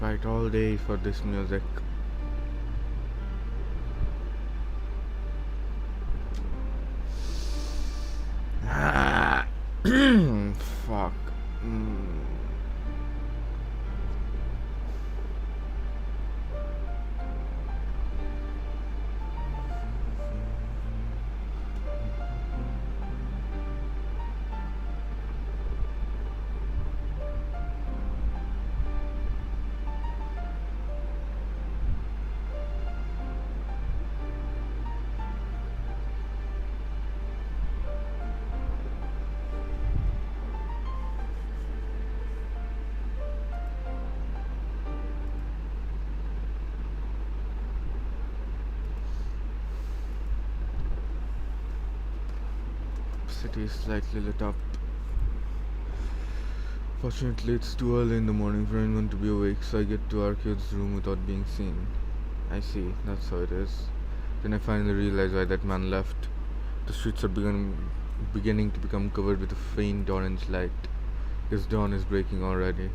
fight all day for this music. Fuck. Mm. City is slightly lit up. Fortunately, it's too early in the morning for anyone to be awake, so I get to Arcade's room without being seen. I see, that's how it is. Then I finally realize why that man left. The streets are beginning to become covered with a faint orange light. His dawn is breaking already.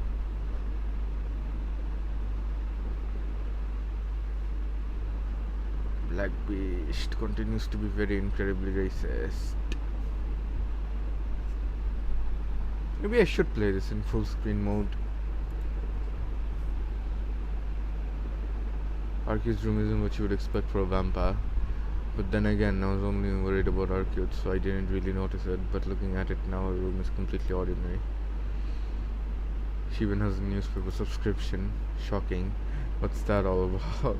Black Beast continues to be very incredibly racist. Maybe I should play this in full screen mode. Arcude's room isn't what you would expect for a vampire. But then again, I was only worried about Arcude, so I didn't really notice it. But looking at it now, her room is completely ordinary. She even has a newspaper subscription. Shocking. What's that all about?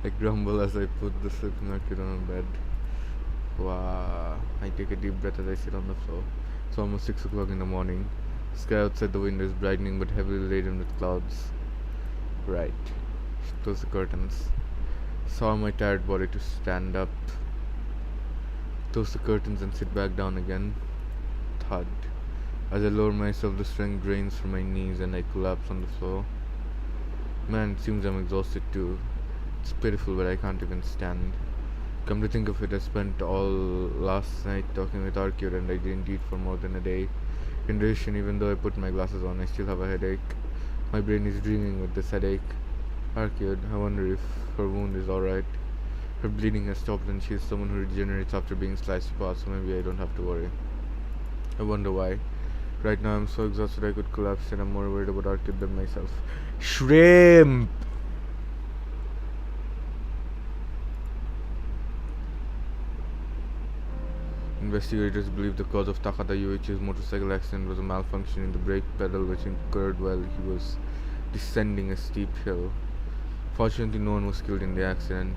I grumble as I put the sleeping Arcude on her bed. Wow. I take a deep breath as I sit on the floor. It's almost 6 o'clock in the morning. The sky outside the window is brightening but heavily laden with clouds. Right. Close the curtains. Saw my tired body to stand up. Close the curtains and sit back down again. Thud. As I lower myself, the strength drains from my knees and I collapse on the floor. Man, it seems I'm exhausted too. It's pitiful, but I can't even stand. Come to think of it, I spent all last night talking with Arcade and I didn't eat for more than a day. In addition, even though I put my glasses on, I still have a headache. My brain is dreaming with this headache. Arcade, I wonder if her wound is alright. Her bleeding has stopped and she is someone who regenerates after being sliced apart, so maybe I don't have to worry. I wonder why. Right now I'm so exhausted I could collapse and I'm more worried about Arcade than myself. Shrimp! Investigators believe the cause of Takada Yuichi's motorcycle accident was a malfunction in the brake pedal which occurred while he was descending a steep hill. Fortunately, no one was killed in the accident.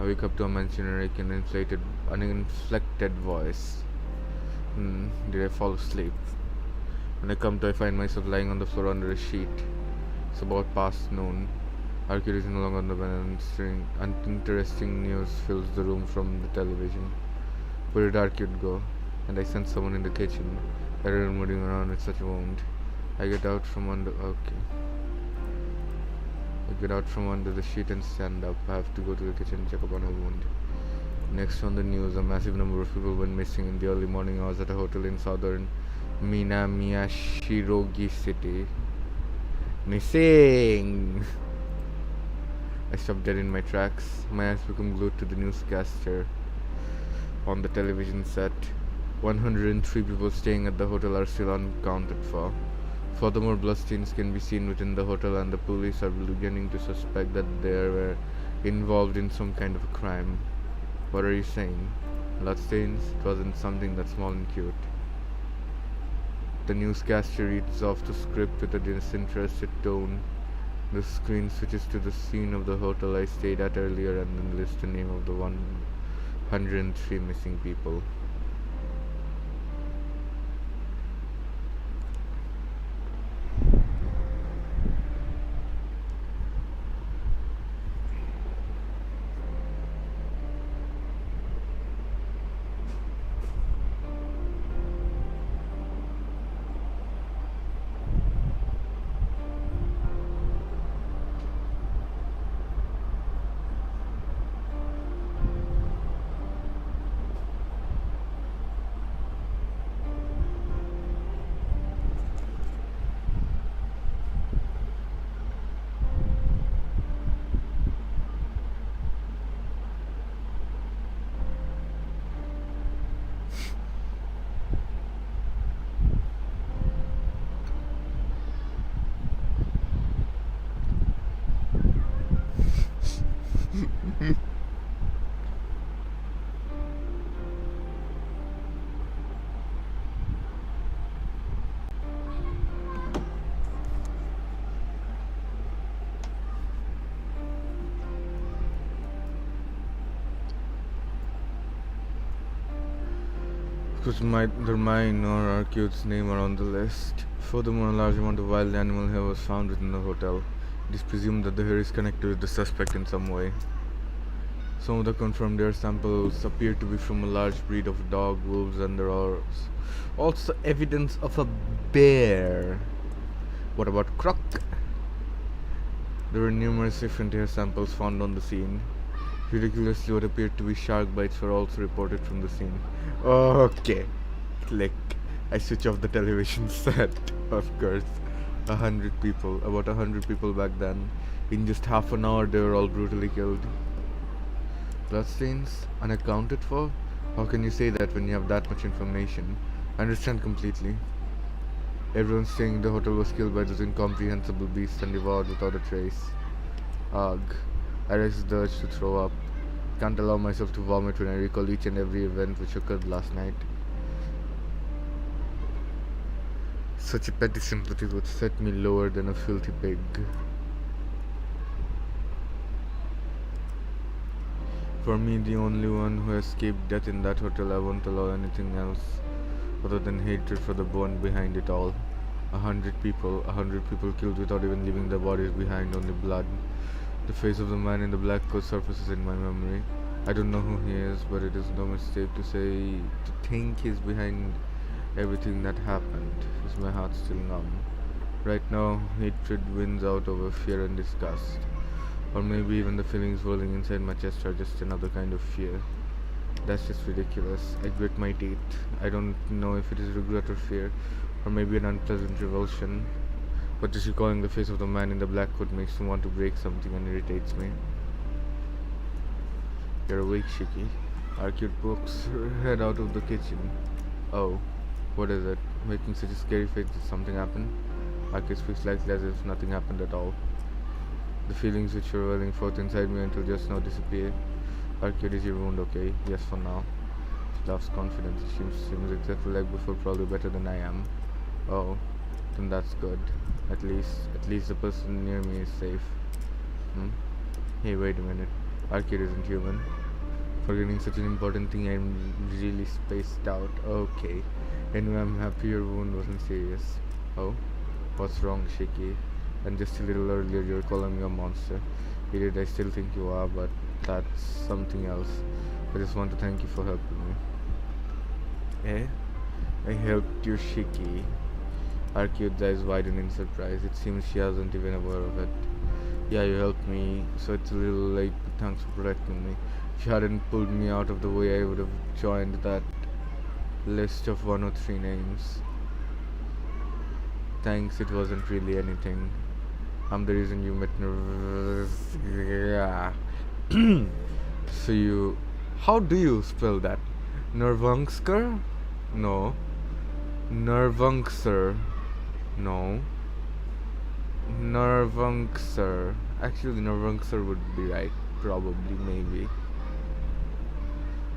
I wake up to a man generating an inflected voice. Did I fall asleep? When I come to, I find myself lying on the floor under a sheet. It's about past noon. Arcade is no longer on the bed and uninteresting news fills the room from the television. Where did Arcade go? And I sense someone in the kitchen. Everyone moving around with such a wound. I get out from under the sheet and stand up. I have to go to the kitchen and check up on her wound. Next on the news, a massive number of people went missing in the early morning hours at a hotel in southern Minamiyashirogi City. Missing! I stop dead in my tracks. My eyes become glued to the newscaster on the television set. 103 people staying at the hotel are still unaccounted for. Furthermore, bloodstains can be seen within the hotel and the police are beginning to suspect that they were involved in some kind of a crime. What are you saying? Bloodstains? It wasn't something that small and cute. The newscaster reads off the script with a disinterested tone. The screen switches to the scene of the hotel I stayed at earlier and then lists the name of the 103 missing people. Because neither mine nor Arcute's name are on the list. Furthermore, a large amount of wild animal hair was found within the hotel. It is presumed that the hair is connected with the suspect in some way. Some of the confirmed hair samples appear to be from a large breed of dog, wolves, and there are also evidence of a bear. What about Croc? There were numerous different hair samples found on the scene. Ridiculously, what appeared to be shark bites were also reported from the scene. Okay. Click. I switch off the television set. Of course. 100 people. About 100 people back then. In just half an hour, they were all brutally killed. Bloodstains? Unaccounted for? How can you say that when you have that much information? I understand completely. Everyone staying in the hotel was killed by those incomprehensible beasts and devoured without a trace. Ugh. I resist the urge to throw up. Can't allow myself to vomit when I recall each and every event which occurred last night. Such a petty sympathy would set me lower than a filthy pig. For me, the only one who escaped death in that hotel, I won't allow anything else other than hatred for the bone behind it all. 100 people killed without even leaving their bodies behind, only blood. The face of the man in the black coat surfaces in my memory. I don't know who he is, but it is no mistake to think he's behind everything that happened. Is my heart still numb? Right now, hatred wins out over fear and disgust. Or maybe even the feelings whirling inside my chest are just another kind of fear. That's just ridiculous. I grit my teeth. I don't know if it is regret or fear, or maybe an unpleasant revulsion. But just recalling the face of the man in the black coat makes me want to break something and irritates me. You're awake, Shiki. Arcute pokes her head out of the kitchen. Oh, what is it? Making such a scary face. Did something happen? Arcute speaks slightly as if nothing happened at all. The feelings which were welling forth inside me until just now disappear. Arcute, is your wound okay? Yes, for now. She laughs confidently. She seems exactly like before, probably better than I am. Oh, then that's good. At least the person near me is safe. Hey, wait a minute. Arcade isn't human. Forgetting such an important thing, I'm really spaced out. Okay. Anyway, I'm happy your wound wasn't serious. Oh? What's wrong, Shiki? And just a little earlier, you were calling me a monster. Idiot, I still think you are, but that's something else. I just want to thank you for helping me. Eh? I helped you, Shiki. Arcute's eyes widen in surprise. It seems she hasn't even aware of it. Yeah, you helped me, so it's a little late, but thanks for protecting me. If you hadn't pulled me out of the way, I would have joined that list of 103 names. Thanks, it wasn't really anything. I'm the reason you met Yeah. So you... How do you spell that? Nervungsker? No. Nervungser? No. Nervungser. Actually, Nervungser would be right. Probably, maybe.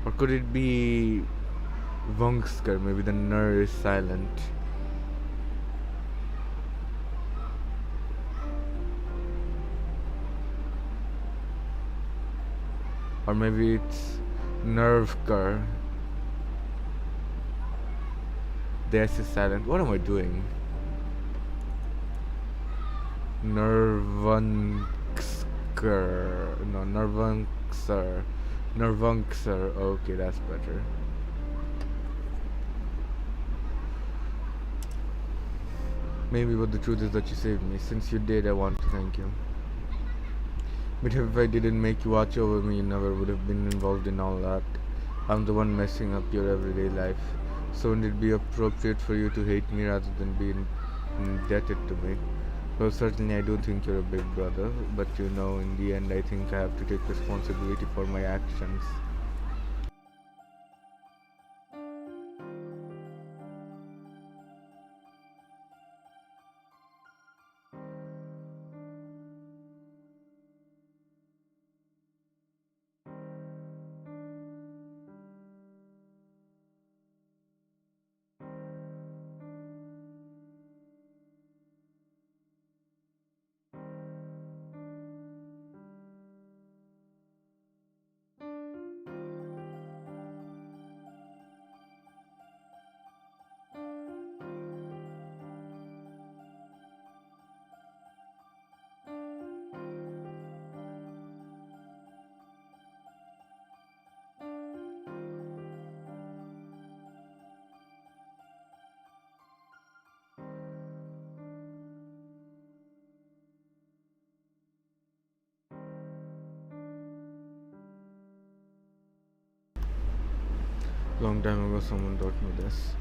Or could it be Vungsker? Maybe the ner is silent. Or maybe it's Nervker. The S is silent. What am I doing? Nervungsker. No, Nervungser. Nervungser. Okay, that's better. Maybe, but the truth is that you saved me. Since you did, I want to thank you. But if I didn't make you watch over me, you never would have been involved in all that. I'm the one messing up your everyday life. So wouldn't it be appropriate for you to hate me rather than be indebted to me? Well, certainly I don't think you're a big brother, but you know, in the end I think I have to take responsibility for my actions. Long time ago, someone taught me this.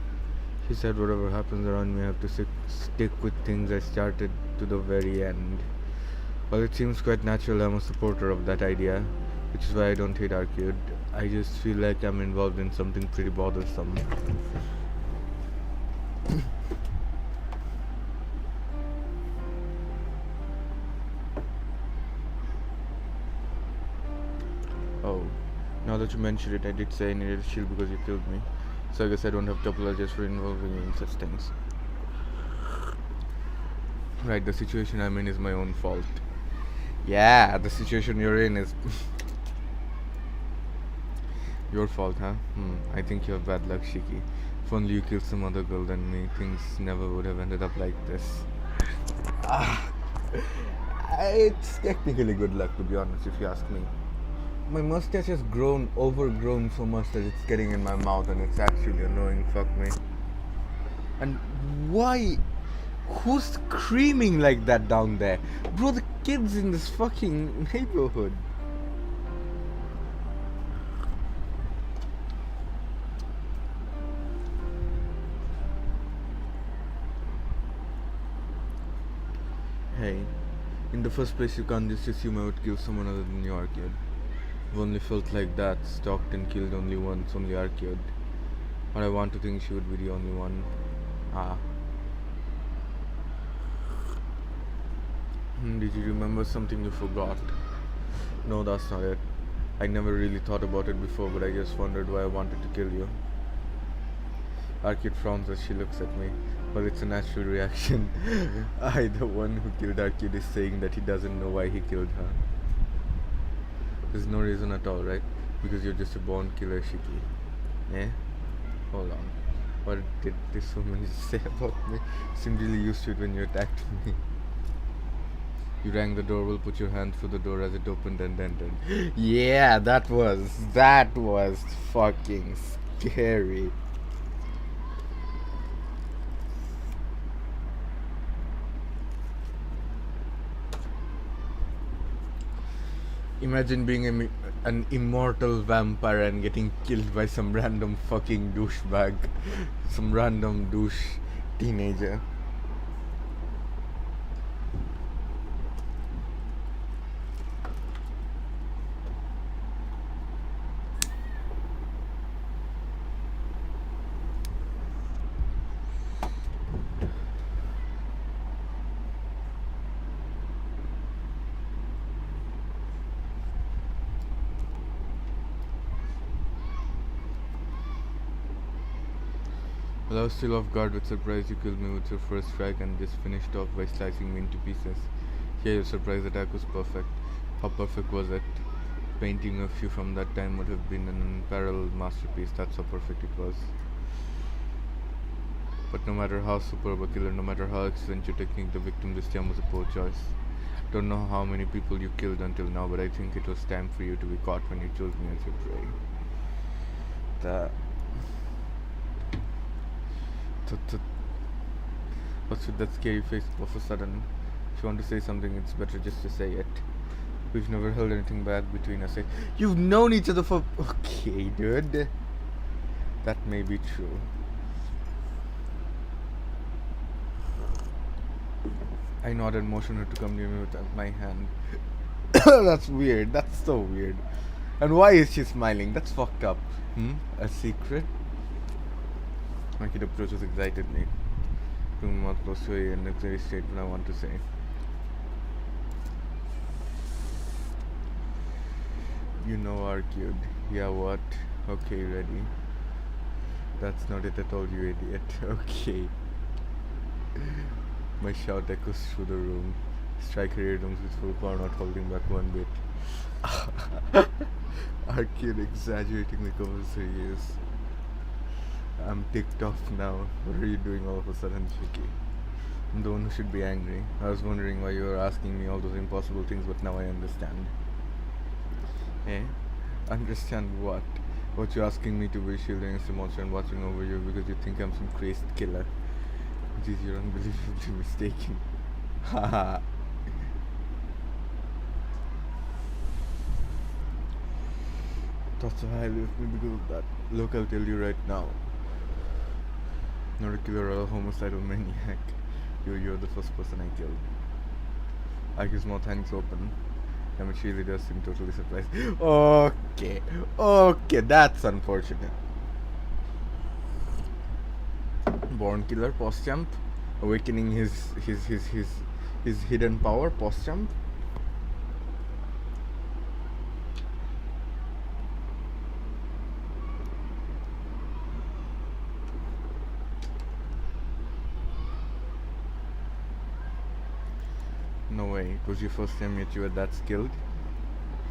He said, whatever happens around me, I have to stick with things I started to the very end. Well, it seems quite natural. I'm a supporter of that idea, which is why I don't hate Arcade. I just feel like I'm involved in something pretty bothersome. Oh, now that you mention it, I did say I needed a shield because you killed me. So I guess I don't have to apologize for involving you in such things. Right, the situation I'm in is my own fault. Yeah, the situation you're in is your fault, huh? I think you have bad luck, Shiki. If only you killed some other girl than me, things never would have ended up like this. It's technically good luck, to be honest, if you ask me. My mustache has overgrown so much that it's getting in my mouth and it's actually annoying, fuck me. And why? Who's screaming like that down there? Bro, the kids in this fucking neighborhood. Hey, in the first place, you can't just assume I would kill someone other than you, Arcade. I've only felt like that, stalked and killed only once, only Arcade. But I want to think she would be the only one. Did you remember something you forgot? No, that's not it. I never really thought about it before, but I just wondered why I wanted to kill you. Arcade frowns as she looks at me. Well, it's a natural reaction. I, the one who killed Arcade, is saying that he doesn't know why he killed her. There's no reason at all, right? Because you're just a born killer, Shiki. Eh? Hold on. What did this woman say about me? Seemed really used to it when you attacked me. You rang the doorbell, put your hand through the door as it opened and entered. Yeah, that was fucking scary. Imagine being an immortal vampire and getting killed by some random fucking douchebag. Some random douche teenager. Well, I was still off guard with surprise. You killed me with your first strike and just finished off by slicing me into pieces. Yeah, your surprise attack was perfect. How perfect was it? Painting of you from that time would have been an unparalleled masterpiece. That's how perfect it was. But no matter how superb a killer, no matter how excellent your technique, the victim this time was a poor choice. Don't know how many people you killed until now, but I think it was time for you to be caught when you chose me as your prey. What's with that scary face all of a sudden? If you want to say something, it's better just to say it. We've never held anything back between us. You've known each other for... Okay, dude. That may be true. I nodded, motioned her to come near me with my hand. That's weird. That's so weird. And why is she smiling? That's fucked up. A secret? My kid approaches excitedly. Bring my mouth close to her and very straight what I want to say. You know, Arcade. Yeah, what? Okay, ready. That's not it at all, you idiot. Okay. My shout echoes through the room. Strike her eardrums with full power, not holding back one bit. Arcade exaggeratingly covers her ears. I'm ticked off now. What are you doing all of a sudden, Shiki? I'm the one who should be angry. I was wondering why you were asking me all those impossible things, but now I understand. Eh? Understand what? What you're asking me to be shielding a monster and watching over you because you think I'm some crazed killer. Jeez, you're unbelievably mistaken. Haha. Thoughts so highly of me because of that. Look, I'll tell you right now. Not a killer or a homicidal maniac. You're the first person I killed. His mouth hangs open. I mean, she really does seem totally surprised. Okay, that's unfortunate. Born killer, post jump, awakening his hidden power, post jump. No way, it was your first time yet you were that skilled.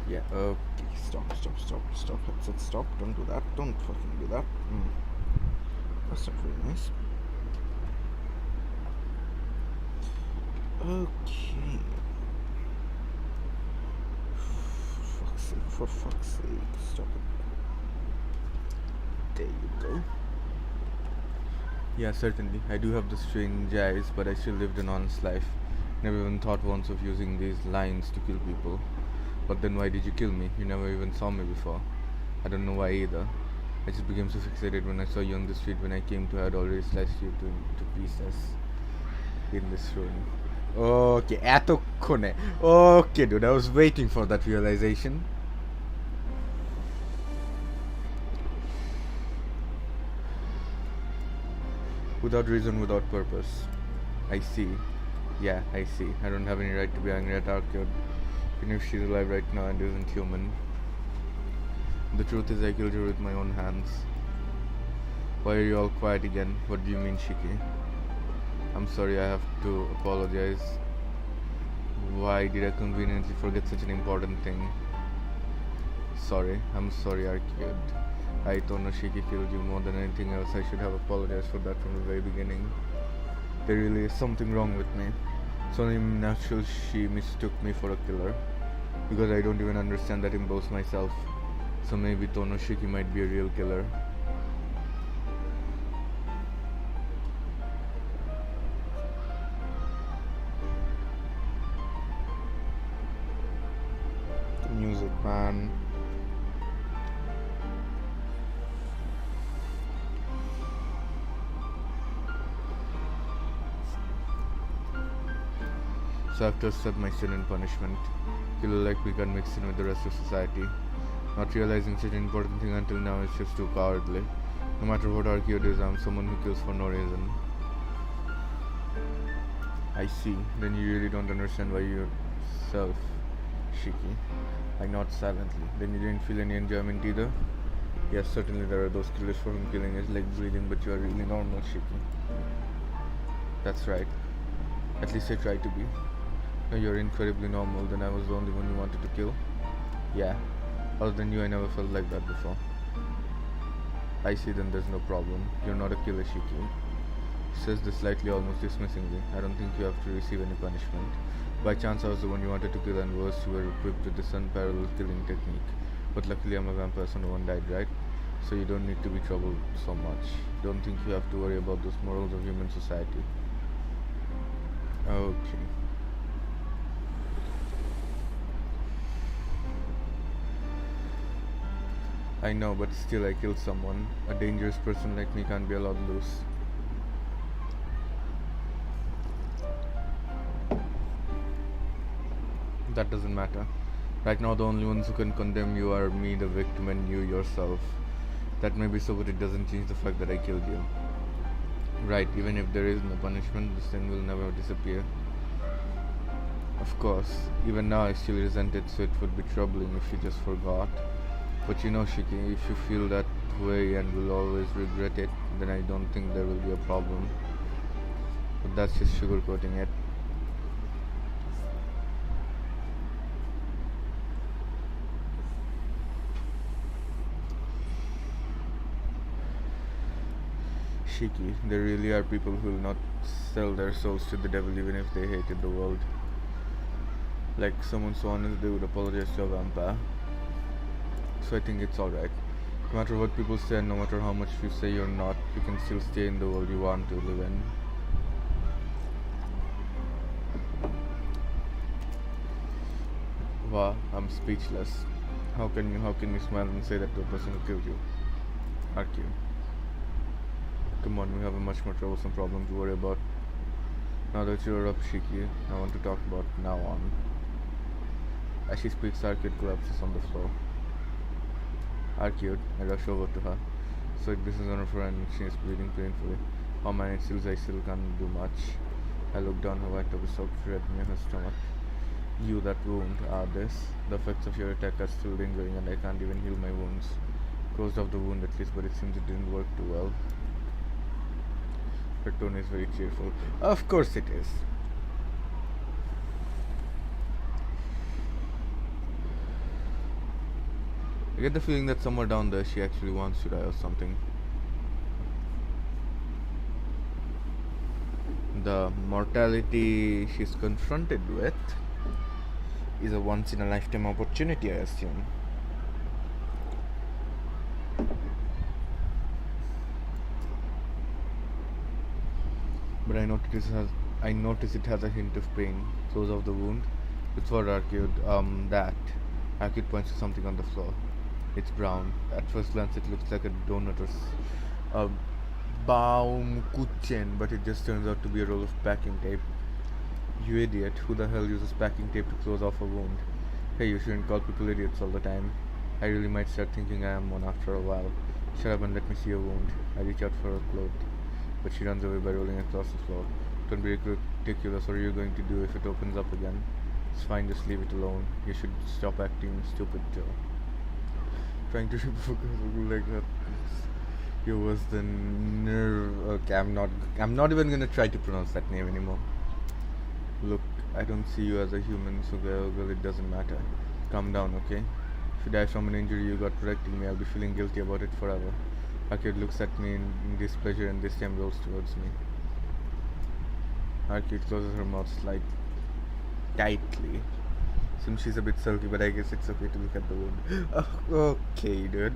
Yeah, okay, stop, headset, stop, don't do that, don't fucking do that. That's not very nice. Okay. For fuck's sake, stop it. There you go. Yeah, certainly, I do have the strange eyes, but I still lived an honest life. Never even thought once of using these lines to kill people. But then why did you kill me? You never even saw me before. I don't know why either. I just became so fixated when I saw you on the street. When I came to, I had already sliced you to pieces in this room. Okay, etokone. Okay, dude, I was waiting for that realization. Without reason, without purpose. I see. Yeah, I see. I don't have any right to be angry at Arcade. Even if she's alive right now and isn't human. The truth is I killed her with my own hands. Why are you all quiet again? What do you mean, Shiki? I'm sorry, I have to apologize. Why did I conveniently forget such an important thing? Sorry, I'm sorry, Arcade. I thought Shiki killed you more than anything else. I should have apologized for that from the very beginning. There really is something wrong with me. It's only natural she mistook me for a killer. Because I don't even understand that in both myself. So maybe Tonoshiki might be a real killer. The music, man. So I have to accept my sin and punishment. Killer like we got mixed in with the rest of society. Not realizing such an important thing until now is just too cowardly. No matter what Arcade is, I'm someone who kills for no reason. I see. Then you really don't understand why you're Shiki. I nod silently. Then you didn't feel any enjoyment either? Yes, certainly there are those killers for whom killing is like breathing, but you are really normal, Shiki. That's right. At least I try to be. No, you're incredibly normal. Then I was the only one you wanted to kill? Yeah. Other than you, I never felt like that before. I see, then there's no problem. You're not a killer, Shiki. Says this slightly, almost dismissingly. I don't think you have to receive any punishment. By chance I was the one you wanted to kill, and worse, you were equipped with this unparalleled killing technique. But luckily I'm a vampire, so no one died, right? So you don't need to be troubled so much. Don't think you have to worry about those morals of human society. Okay. I know, but still I killed someone. A dangerous person like me can't be allowed loose. That doesn't matter. Right now the only ones who can condemn you are me, the victim, and you yourself. That may be so, but it doesn't change the fact that I killed you. Right, even if there is no punishment, the sin will never disappear. Of course, even now I still resent it, so it would be troubling if you just forgot. But you know, Shiki, if you feel that way and will always regret it, then I don't think there will be a problem. But that's just sugarcoating it. Shiki, there really are people who will not sell their souls to the devil even if they hated the world. Like someone so honest they would apologize to a vampire. So I think it's alright. No matter what people say and no matter how much you say you're not, you can still stay in the world you want to live in. Wow, I'm speechless. How can you smile and say that to a person who killed you? Argue. Come on, we have a much more troublesome problem to worry about. Now that you're up, Shiki, I want to talk about now on. As she speaks, Arcade collapses on the floor. Arcade, I rush over to her. So this is on her friend, she is bleeding painfully. Oh man, it feels I still can't do much. I look down her white top is soaked red near her stomach. You, that wound, this. The effects of your attack are still lingering and I can't even heal my wounds. Closed off the wound at least, but it seems it didn't work too well. Her tone is very cheerful. Of course it is. I get the feeling that somewhere down there she actually wants to die or something. The mortality she's confronted with is a once in a lifetime opportunity, I assume. But I notice it has a hint of pain. Close off the wound. It's what Arcade that. Arcade points to something on the floor. It's brown. At first glance it looks like a donut or a Baumkuchen, but it just turns out to be a roll of packing tape. You idiot, who the hell uses packing tape to close off a wound? Hey, you shouldn't call people idiots all the time. I really might start thinking I am one after a while. Shut up and let me see your wound. I reach out for her cloth, but she runs away by rolling across the floor. Don't be ridiculous, what are you going to do if it opens up again? It's fine, just leave it alone. You should stop acting stupid too. Trying to refocus like that. You're worse than nerve. Okay, I'm not even gonna try to pronounce that name anymore. Look, I don't see you as a human, so well, it doesn't matter. Calm down, okay? If you die from an injury you got protecting me, I'll be feeling guilty about it forever. Arcade looks at me in displeasure and this time rolls towards me. Arcade closes her mouth tightly. Seems she's a bit sulky, but I guess it's okay to look at the wound. Okay, dude.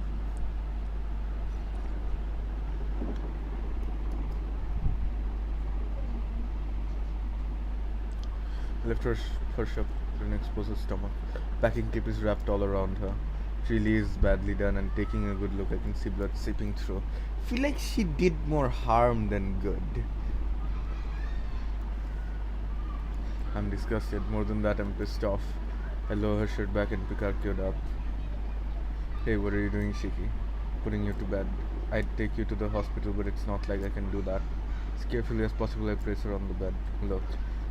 Lift her first up and expose her stomach. Packing tape is wrapped all around her. She really is badly done, and taking a good look, I can see blood seeping through. Feel like she did more harm than good. I'm disgusted. More than that, I'm pissed off. I lower her shirt back and pick Arcade up. Hey, what are you doing, Shiki? Putting you to bed. I'd take you to the hospital, but it's not like I can do that. As carefully as possible, I place her on the bed. Look,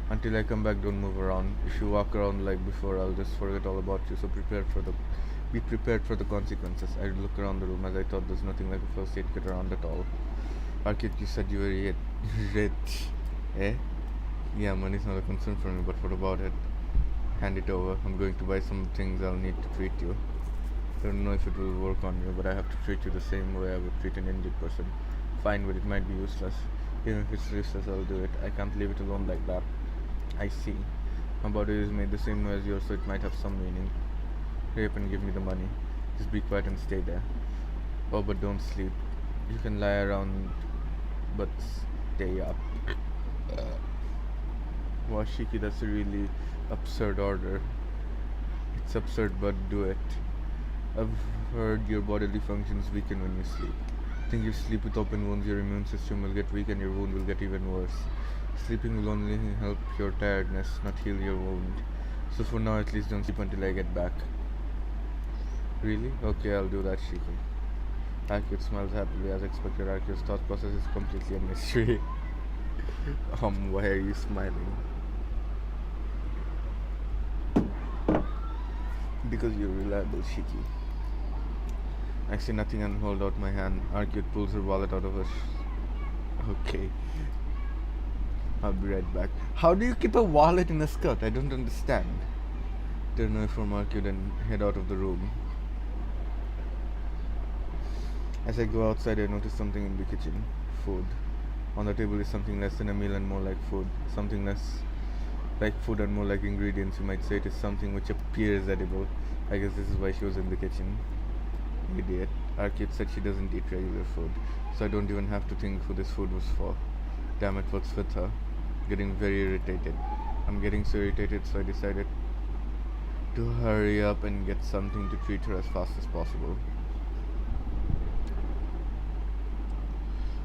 until I come back, don't move around. If you walk around like before, I'll just forget all about you. So be prepared for the consequences. I look around the room as I thought there's nothing like a first aid kit around at all. Arcade, you said you were rich, eh? Yeah, money's not a concern for me, but what about it? Hand it over. I'm going to buy some things I'll need to treat you. I don't know if it will work on you, but I have to treat you the same way I would treat an injured person. Fine, but it might be useless. Even if it's useless, I'll do it. I can't leave it alone like that. I see. My body is made the same way as yours, so it might have some meaning. Hurry up and give me the money. Just be quiet and stay there. Oh, but don't sleep. You can lie around, but stay up. Wow, Shiki, that's a really absurd order. It's absurd, but do it. I've heard your bodily functions weaken when you sleep. I think you sleep with open wounds, your immune system will get weak and your wound will get even worse. Sleeping will only help your tiredness, not heal your wound. So for now, at least don't sleep until I get back. Really? Okay, I'll do that, Shiki. Arcade smiles happily. As expected, Arcade's thought process is completely a mystery. Why are you smiling? Because you're reliable, Shiki. I say nothing and hold out my hand. Arcade pulls her wallet out of her Okay. I'll be right back. How do you keep a wallet in a skirt? I don't understand. Turn away from Arcade and head out of the room. As I go outside, I notice something in the kitchen. Food. On the table is something less than a meal and more like food. Something less like food and more like ingredients. You might say it is something which appears edible. I guess this is why she was in the kitchen. Idiot. Arcade said she doesn't eat regular food, so I don't even have to think who this food was for. Damn it, what's with her? Getting very irritated. I'm getting so irritated, so I decided to hurry up and get something to treat her as fast as possible.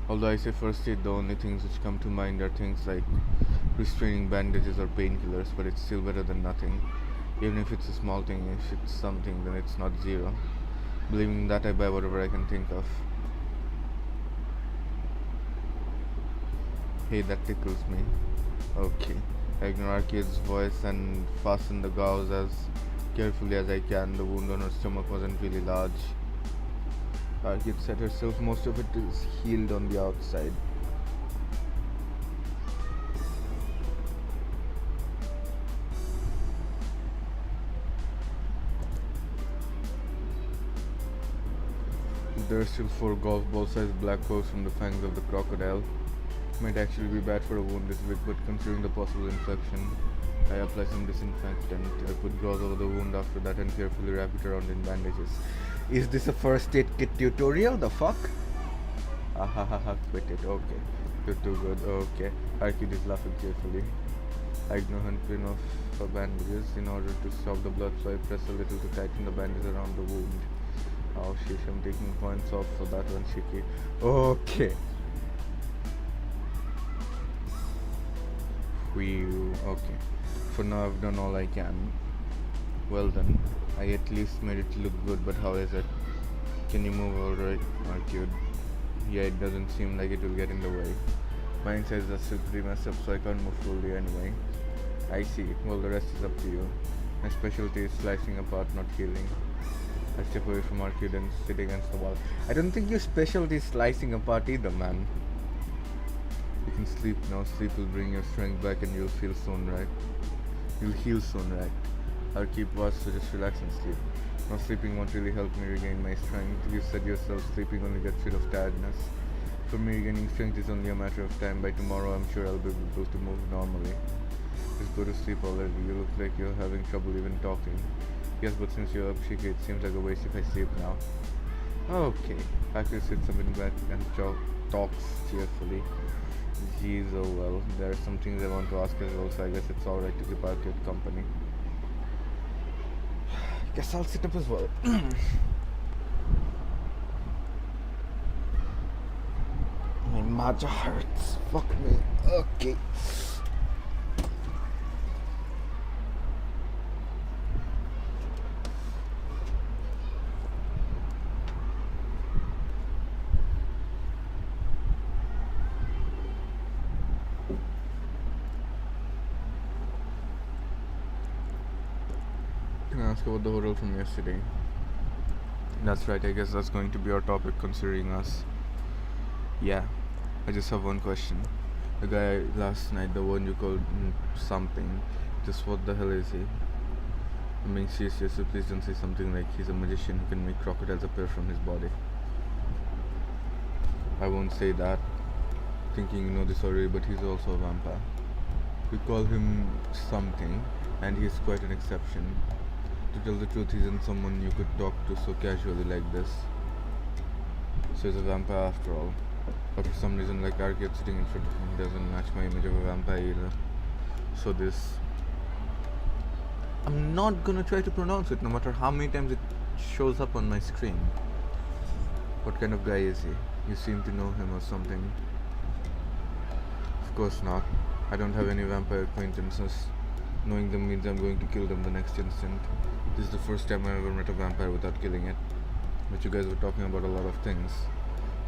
Although I say first aid, the only things which come to mind are things like restraining bandages or painkillers, but it's still better than nothing. Even if it's a small thing, if it's something, then it's not zero. Believing that, I buy whatever I can think of. Hey, that tickles me. Okay. I ignore Arcade's voice and fasten the gauze as carefully as I can. The wound on her stomach wasn't really large. Arcade said herself most of it is healed on the outside. There are still 4 golf ball sized black holes from the fangs of the crocodile. Might actually be bad for a wound this big, but considering the possible infection, I apply some disinfectant. I put gauze over the wound after that and carefully wrap it around in bandages. Is this a first aid kit tutorial? The fuck? Ahahaha, quit it. Okay. You're too good. Okay. Arcade is laughing cheerfully. I ignore her pin off her bandages. In order to stop the blood flow, I press a little to tighten the bandage around the wound. Oh, sheesh, I'm taking points off for that one, Shiki. Okay. Whew. Okay. For now, I've done all I can. Well done. I at least made it look good, but how is it? Can you move alright? Argued. Yeah, it doesn't seem like it will get in the way. My insides are still pretty messed up, so I can't move fully anyway. I see. Well, the rest is up to you. My specialty is slicing apart, not healing. I step away from Arcade and sit against the wall. I don't think your specialty is slicing apart either, man. You can sleep now. Sleep will bring your strength back and you'll feel soon, right? You'll heal soon, right? Arcade was, so just relax and sleep. Now sleeping won't really help me regain my strength. You said yourself sleeping only gets rid of tiredness. For me, regaining strength is only a matter of time. By tomorrow, I'm sure I'll be able to move normally. Just go to sleep already. You look like you're having trouble even talking. Yes, but since you're up, Shiki, it seems like a waste if I sleep now. Okay. Arcade sits up in bed and talks cheerfully. Jeez, oh well. There are some things I want to ask as well, so I guess it's alright to keep Arcade company. Guess I'll sit up as well. My maja hurts. Fuck me. Okay. Can I ask about the hotel from yesterday? That's right, I guess that's going to be our topic considering us. Yeah, I just have one question. The guy last night, the one you called something, just what the hell is he? I'm being serious here, so please don't say something like he's a magician who can make crocodiles appear from his body. I won't say that, thinking you know this already, but he's also a vampire. We call him something, and he's quite an exception. To tell the truth, he isn't someone you could talk to so casually like this. So he's a vampire after all. But for some reason, like Arcade sitting in front of him doesn't match my image of a vampire either. So this... I'm not gonna try to pronounce it no matter how many times it shows up on my screen. What kind of guy is he? You seem to know him or something. Of course not. I don't have any vampire acquaintances. Knowing them means I'm going to kill them the next instant. This is the first time I ever met a vampire without killing it. But you guys were talking about a lot of things.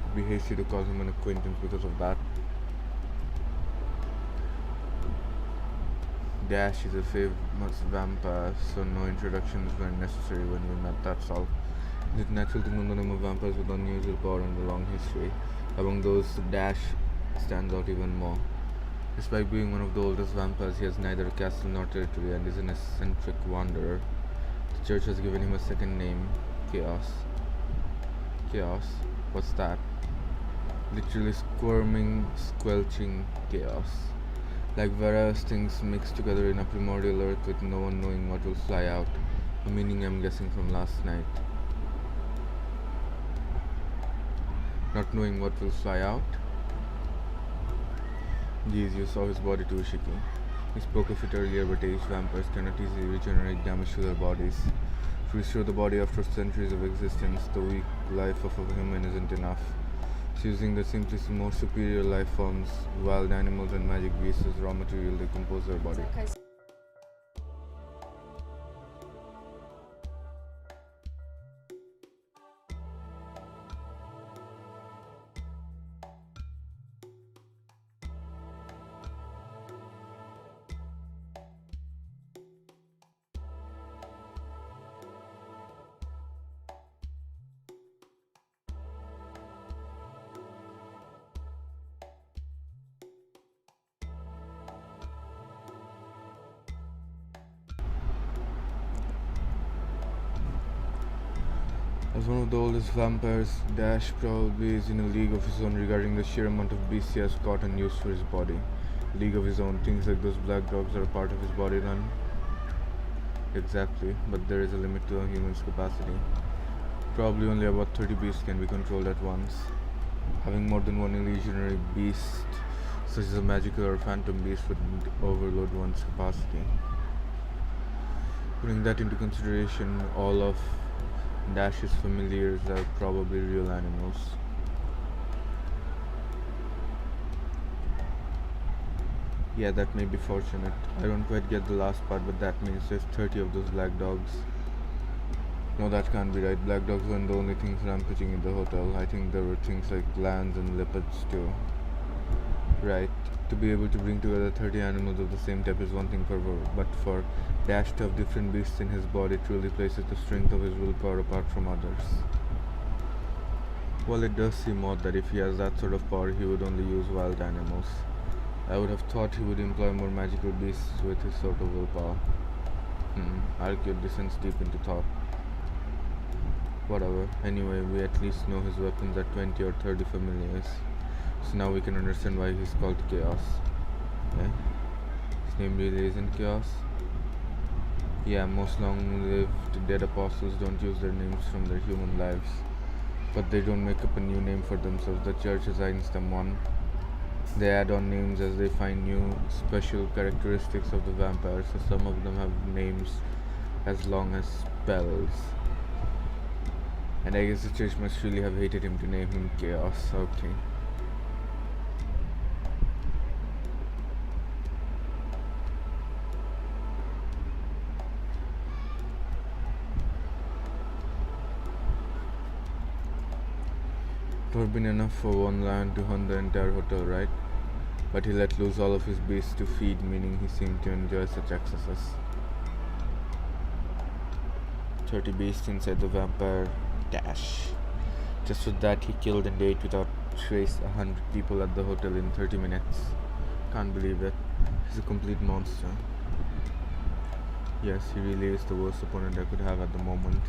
It'd be hasty to call him an acquaintance because of that. Dash is a famous vampire, so no introductions were necessary when we met, that's all. Is it natural to know the name of vampires with unusual power and a long history? Among those, Dash stands out even more. Despite being one of the oldest vampires, he has neither a castle nor territory and is an eccentric wanderer. The church has given him a second name, Chaos. Chaos? What's that? Literally squirming, squelching chaos. Like various things mixed together in a primordial earth with no one knowing what will fly out. A meaning I'm guessing from last night. Not knowing what will fly out? Geez, you saw his body too, Shiki. We spoke of it earlier, but aged vampires cannot easily regenerate damage to their bodies. To restore the body after centuries of existence, the weak life of a human isn't enough. So using the simplest and most superior life forms, wild animals and magic beasts as raw material, they compose their body. As one of the oldest vampires, Dash probably is in a league of his own regarding the sheer amount of beasts he has caught and used for his body. League of his own, things like those black dogs are a part of his body then? Exactly, but there is a limit to a human's capacity. Probably only about 30 beasts can be controlled at once. Having more than one illusionary beast, such as a magical or phantom beast, would overload one's capacity. Putting that into consideration, all of Dash's familiars are probably real animals. Yeah, that may be fortunate. I don't quite get the last part, but that means there's 30 of those black dogs. No, that can't be right. Black dogs weren't the only things rampaging in the hotel. I think there were things like lions and leopards too. Right. To be able to bring together 30 animals of the same type is one thing, but for Dash to have different beasts in his body truly places the strength of his willpower apart from others. Well, it does seem odd that if he has that sort of power, he would only use wild animals. I would have thought he would employ more magical beasts with his sort of willpower. Arcade descends deep into thought. Whatever. Anyway, we at least know his weapons are 20 or 30 familiars. So now we can understand why he's called Chaos. Yeah? His name really isn't Chaos? Yeah, most long-lived dead apostles don't use their names from their human lives. But they don't make up a new name for themselves. The church assigns them one. They add on names as they find new special characteristics of the vampire, so some of them have names as long as spells. And I guess the church must really have hated him to name him Chaos. Okay. It would have been enough for one lion to hunt the entire hotel, right? But he let loose all of his beasts to feed, meaning he seemed to enjoy such excesses. 30 beasts inside the vampire Dash. Just for that, he killed and ate without trace 100 people at the hotel in 30 minutes. Can't believe it. He's a complete monster. Yes, he really is the worst opponent I could have at the moment.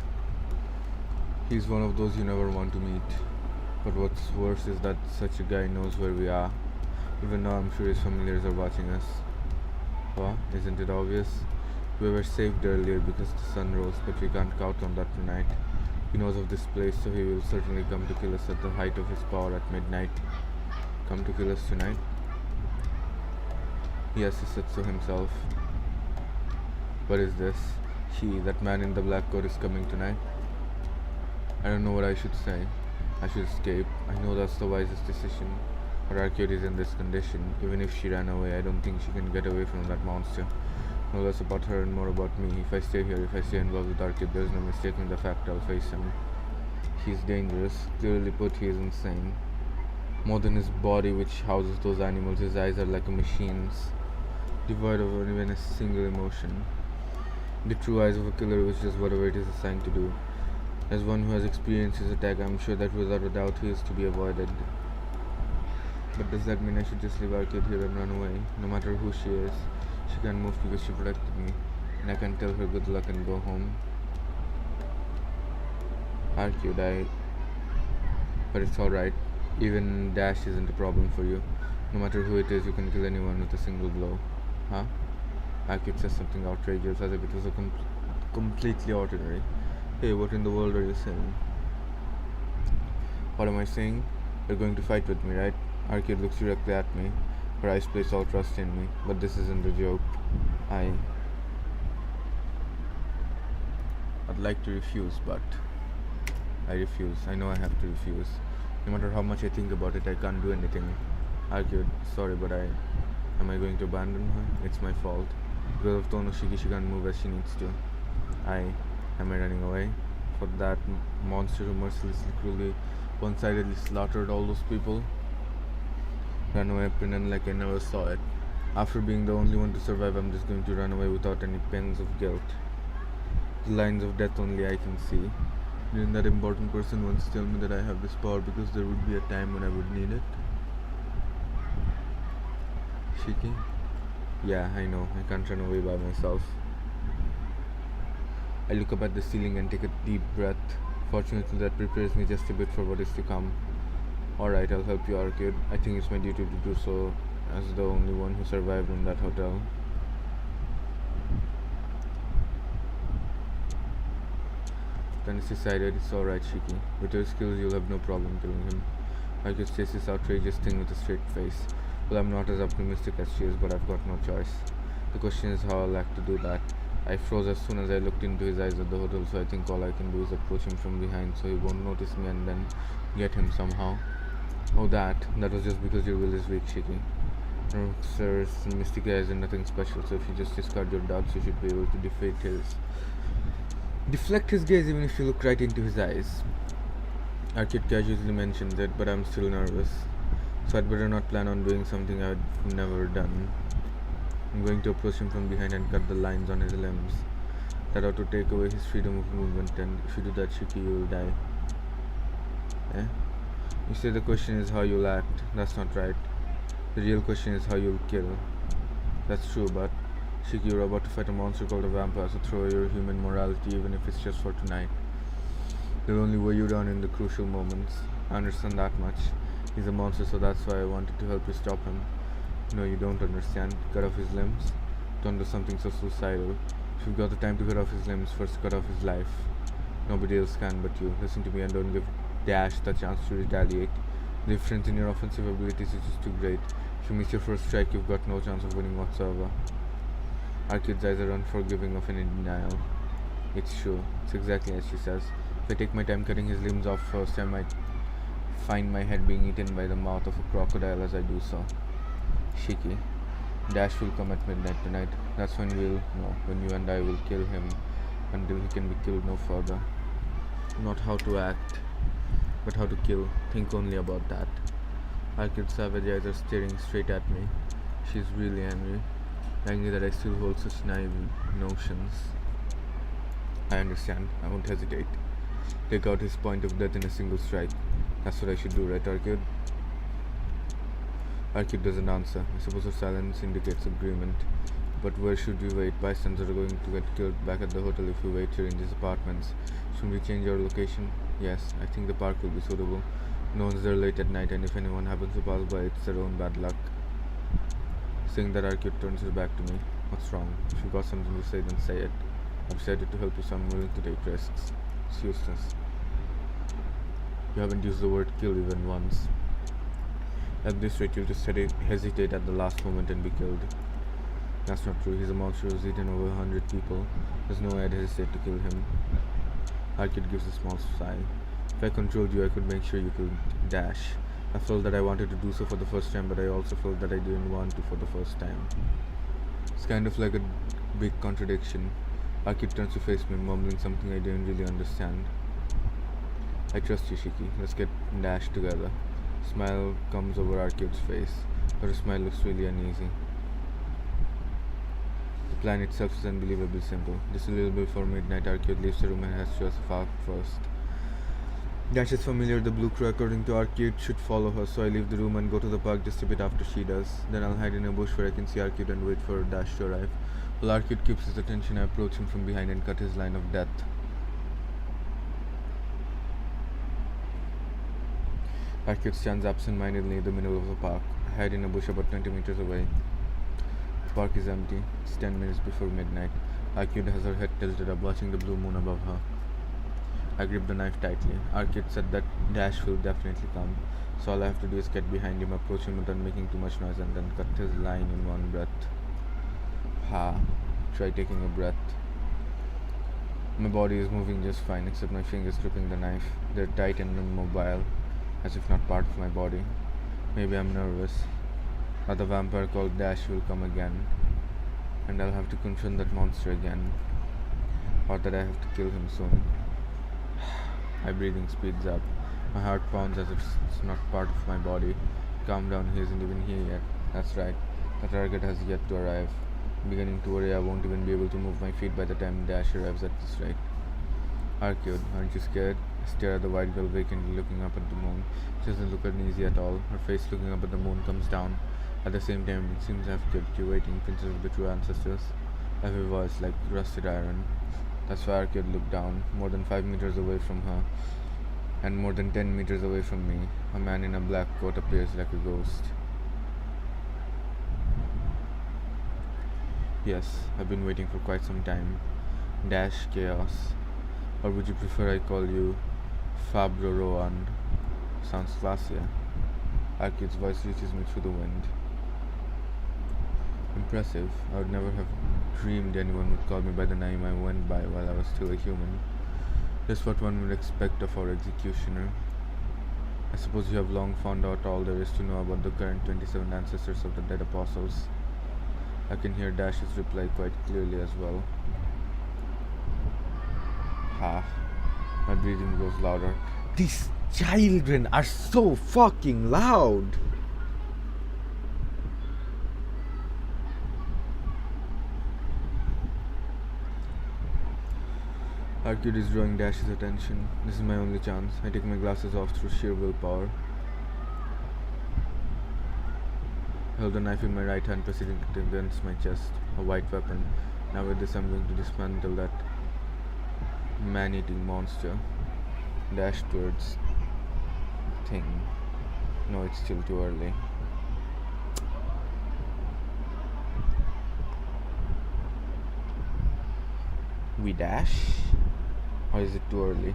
He's one of those you never want to meet. But what's worse is that such a guy knows where we are. Even now I'm sure his familiars are watching us. Well, isn't it obvious? We were saved earlier because the sun rose, but we can't count on that tonight. He knows of this place, so he will certainly come to kill us at the height of his power at midnight. Come to kill us tonight? Yes, he said so himself. What is this? He, that man in the black coat, is coming tonight? I don't know what I should say. I should escape. I know that's the wisest decision. But Arcade is in this condition. Even if she ran away, I don't think she can get away from that monster. No less about her and more about me. If I stay here, if I stay involved with Arcade, there's no mistaking the fact I'll face him. He's dangerous. Clearly put, he is insane. More than his body, which houses those animals, his eyes are like a machine's, devoid of even a single emotion. The true eyes of a killer, which is whatever it is assigned to do. As one who has experienced his attack, I'm sure that without a doubt he is to be avoided. But does that mean I should just leave Arcade here and run away? No matter who she is, she can't move because she protected me, and I can tell her good luck and go home. Arcade, but it's alright. Even Dash isn't a problem for you. No matter who it is, you can kill anyone with a single blow. Huh? Arcade says something outrageous, as if it was a completely ordinary. Hey, what in the world are you saying? What am I saying? You're going to fight with me, right? Arcade looks directly at me. Her eyes place all trust in me, but this isn't a joke. I I'd like to refuse, but I refuse. I know I have to refuse. No matter how much I think about it, I can't do anything. Argued, sorry, but am I going to abandon her? It's my fault. Because of Tonoshiki, she can't move as she needs to. Am I running away? For that monster who mercilessly, cruelly, one-sidedly slaughtered all those people? Run away, pretend like I never saw it. After being the only one to survive, I'm just going to run away without any pangs of guilt. The lines of death only I can see. Didn't that important person once tell me that I have this power because there would be a time when I would need it? Shiki? Yeah, I know. I can't run away by myself. I look up at the ceiling and take a deep breath. Fortunately, that prepares me just a bit for what is to come. Alright, I'll help you, Arcade. I think it's my duty to do so as the only one who survived in that hotel. Then it's decided. It's alright, Shiki. With your skills, you'll have no problem killing him. Arcade says this outrageous thing with a straight face. Well, I'm not as optimistic as she is, but I've got no choice. The question is how I'll act to do that. I froze as soon as I looked into his eyes at the hotel, so I think all I can do is approach him from behind so he won't notice me and then get him somehow. Oh, that was just because your will is weak, Shiki. Sir's mystic eyes are nothing special, so if you just discard your doubts, you should be able to deflect his gaze even if you look right into his eyes. Arcade casually mentions it, but I'm still nervous, so I'd better not plan on doing something I've never done. I'm going to approach him from behind and cut the lines on his limbs. That ought to take away his freedom of movement, and if you do that, Shiki, you will die. Eh? You say the question is how you'll act. That's not right. The real question is how you'll kill. That's true, but Shiki, you're about to fight a monster called a vampire, so throw your human morality even if it's just for tonight. They'll only weigh you down in the crucial moments. I understand that much. He's a monster, so that's why I wanted to help you stop him. No, you don't understand. Cut off his limbs? Don't do something so suicidal. If you've got the time to cut off his limbs, first cut off his life. Nobody else can but you. Listen to me and don't give Dash the chance to retaliate. The difference in your offensive abilities is just too great. If you miss your first strike, you've got no chance of winning whatsoever. Arcade's eyes are unforgiving of any denial. It's true. It's exactly as she says. If I take my time cutting his limbs off first, I might find my head being eaten by the mouth of a crocodile as I do so. Shiki, Dash will come at midnight tonight. That's when we'll know, when you and I will kill him until he can be killed no further. Not how to act, but how to kill. Think only about that. Arcade's savage eyes are staring straight at me. She's really angry. Angry that I still hold such naive notions. I understand. I won't hesitate. Take out his point of death in a single strike. That's what I should do, right, Arcade? Arcade doesn't answer. I suppose her silence indicates agreement. But where should we wait? Bystanders are going to get killed back at the hotel if we wait here in these apartments. Should we change our location? Yes, I think the park will be suitable. No one's there late at night, and if anyone happens to pass by, it's their own bad luck. Saying that, Arcade turns her back to me. What's wrong? If you've got something to say, then say it. I've decided to help you, so I'm willing to take risks. It's useless. You haven't used the word kill even once. At this rate, you'll just hesitate at the last moment and be killed. That's not true. He's a monster who's eaten over 100 people. There's no way I'd hesitate to kill him. Arcade gives a small sigh. If I controlled you, I could make sure you killed Dash. I felt that I wanted to do so for the first time, but I also felt that I didn't want to for the first time. It's kind of like a big contradiction. Arcade turns to face me, mumbling something I didn't really understand. I trust you, Shiki. Let's get Dash together. Smile comes over Arcade's face, but her smile looks really uneasy. The plan itself is unbelievably simple. Just a little before midnight, Arcade leaves the room and heads to us first. Dash is familiar. The blue crow, according to Arcade, should follow her, so I leave the room and go to the park just a bit after she does. Then I'll hide in a bush where I can see Arcade and wait for Dash to arrive. While Arcade keeps his attention, I approach him from behind and cut his line of death. Arcade stands absent-mindedly in the middle of the park. I hide in a bush about 20 meters away. The park is empty. It's 10 minutes before midnight. Arcade has her head tilted up, watching the blue moon above her. I grip the knife tightly. Arcade said that Dash will definitely come. So all I have to do is get behind him, approach him without making too much noise, and then cut his line in one breath. Ha. Try taking a breath. My body is moving just fine, except my fingers gripping the knife. They're tight and immobile, as if not part of my body. Maybe I'm nervous. Another vampire called Dash will come again, and I'll have to confront that monster again. Or that I have to kill him soon. My breathing speeds up. My heart pounds as if it's not part of my body. Calm down, he isn't even here yet. That's right. The target has yet to arrive. I'm beginning to worry I won't even be able to move my feet by the time Dash arrives at this rate. Arcade, aren't you scared? I stare at the white girl vacantly looking up at the moon. She doesn't look uneasy at all. Her face looking up at the moon comes down. At the same time, it seems I've kept curating princes of the true ancestors. Every voice like rusted iron. That's why Arcade looked down, more than 5 meters away from her, and more than 10 meters away from me. A man in a black coat appears like a ghost. Yes, I've been waiting for quite some time. Dash Chaos. Or would you prefer I call you Fabro Rowan? Sounds classier. Arcade's voice reaches me through the wind. Impressive. I would never have dreamed anyone would call me by the name I went by while I was still a human. Just what one would expect of our executioner. I suppose you have long found out all there is to know about the current 27 ancestors of the dead apostles. I can hear Dash's reply quite clearly as well. Ha. My breathing grows louder. These children are so fucking loud! Arcade is drawing Dash's attention. This is my only chance. I take my glasses off through sheer willpower. I hold the knife in my right hand, pressing it against my chest. A white weapon. Now with this I'm going to dismantle that man-eating monster. Dash towards thing. No, it's still too early. We dash? Or is it too early?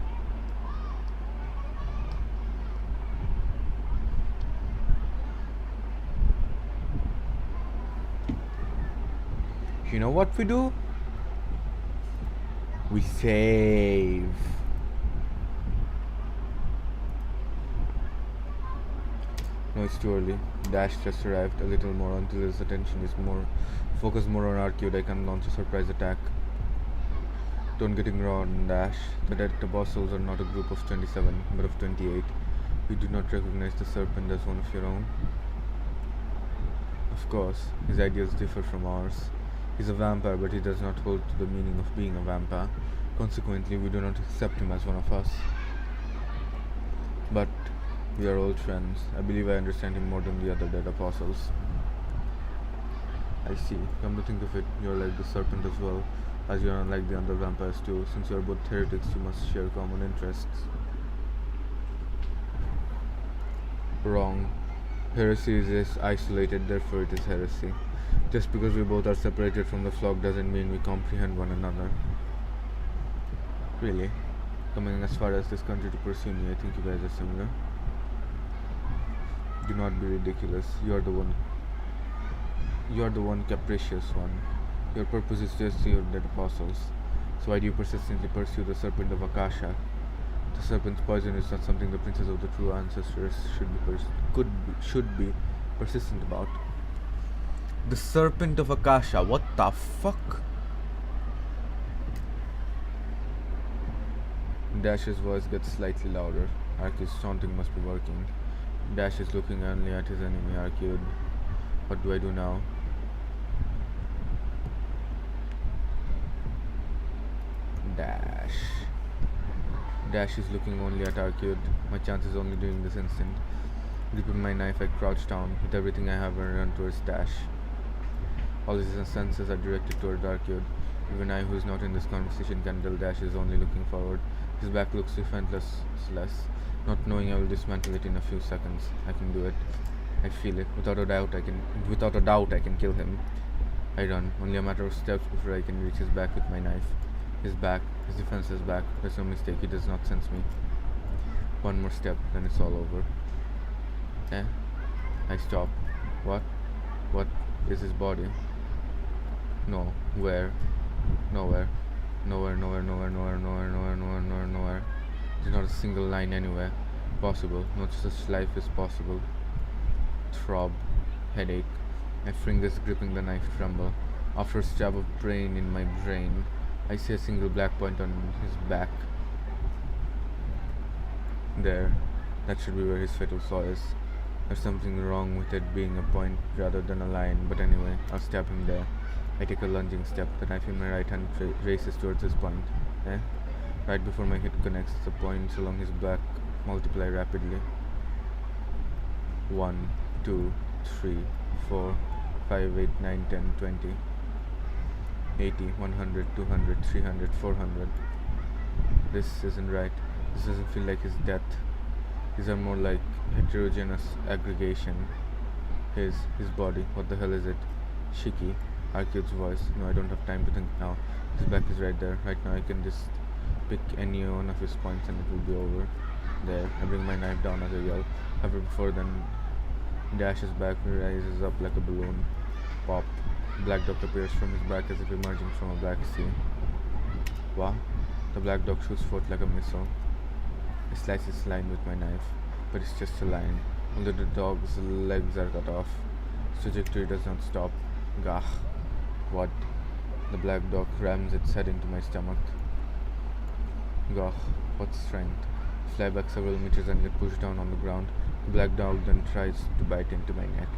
You know what we do? We save. No, it's too early. Dash just arrived. A little more until his attention is more focused more on Arcade. I can launch a surprise attack. Don't get me wrong, Dash. The dead apostles are not a group of 27, but of 28. You do not recognize the serpent as one of your own. Of course, his ideas differ from ours. He's a vampire, but he does not hold to the meaning of being a vampire. Consequently, we do not accept him as one of us. But we are old friends. I believe I understand him more than the other dead apostles. I see. Come to think of it, you're like the serpent as well, as you are unlike the other vampires too. Since you are both heretics, you must share common interests. Wrong. Heresy is isolated, therefore it is heresy. Just because we both are separated from the flock doesn't mean we comprehend one another. Really? Coming as far as this country to pursue me, I think you guys are similar. Do not be ridiculous. You are the one capricious one. Your purpose is just to your dead apostles. So why do you persistently pursue the serpent of Akasha? The serpent's poison is not something the princes of the true ancestors should be persistent about. The serpent of Akasha, what the fuck? Dash's voice gets slightly louder. Arcade's taunting must be working. Dash is looking only at his enemy, Arcade. What do I do now? Dash. Dash is looking only at Arcade. My chance is only during this instant. Gripping my knife, I crouch down with everything I have and run towards Dash. All his senses are directed toward Arcade. Even I, who is not in this conversation, can tell Dash is only looking forward. His back looks defenseless, not knowing I will dismantle it in a few seconds. I can do it. I feel it. Without a doubt, I can kill him. I run, only a matter of steps before I can reach his back with my knife. His defenseless back. There's no mistake, he does not sense me. One more step, then it's all over. Eh? I stop. What? What is his body? No. Where? Nowhere. Nowhere, nowhere, nowhere, nowhere, nowhere, nowhere, nowhere, nowhere, nowhere. There's not a single line anywhere. Possible. No such life is possible. Throb. Headache. My fingers gripping the knife tremble. After a stab of brain in my brain, I see a single black point on his back. There. That should be where his fatal flaw is. There's something wrong with it being a point rather than a line, but anyway, I'll stab him there. I take a lunging step. The knife in my right hand races towards his point. Eh? Right before my hit connects, the points along his back multiply rapidly. 1, 2, 3, 4, 5, 8, 9, 10, 20, 80, 100, 200, 300, 400. This isn't right. This doesn't feel like his death. These are more like heterogeneous aggregation. His body. What the hell is it? Shiki. Arcude's voice. No, I don't have time to think now. His back is right there. Right now I can just pick any one of his points and it will be over. There. I bring my knife down as I yell. However, before then, Dash's back rises up like a balloon. Pop. Black dog appears from his back as if emerging from a black sea. Wow. The black dog shoots forth like a missile. I slice its line with my knife, but it's just a line. Only the dog's legs are cut off. Its trajectory does not stop. Gah. What? The black dog rams its head into my stomach. Gah. What strength. Fly back several meters and get pushed down on the ground. The black dog then tries to bite into my neck.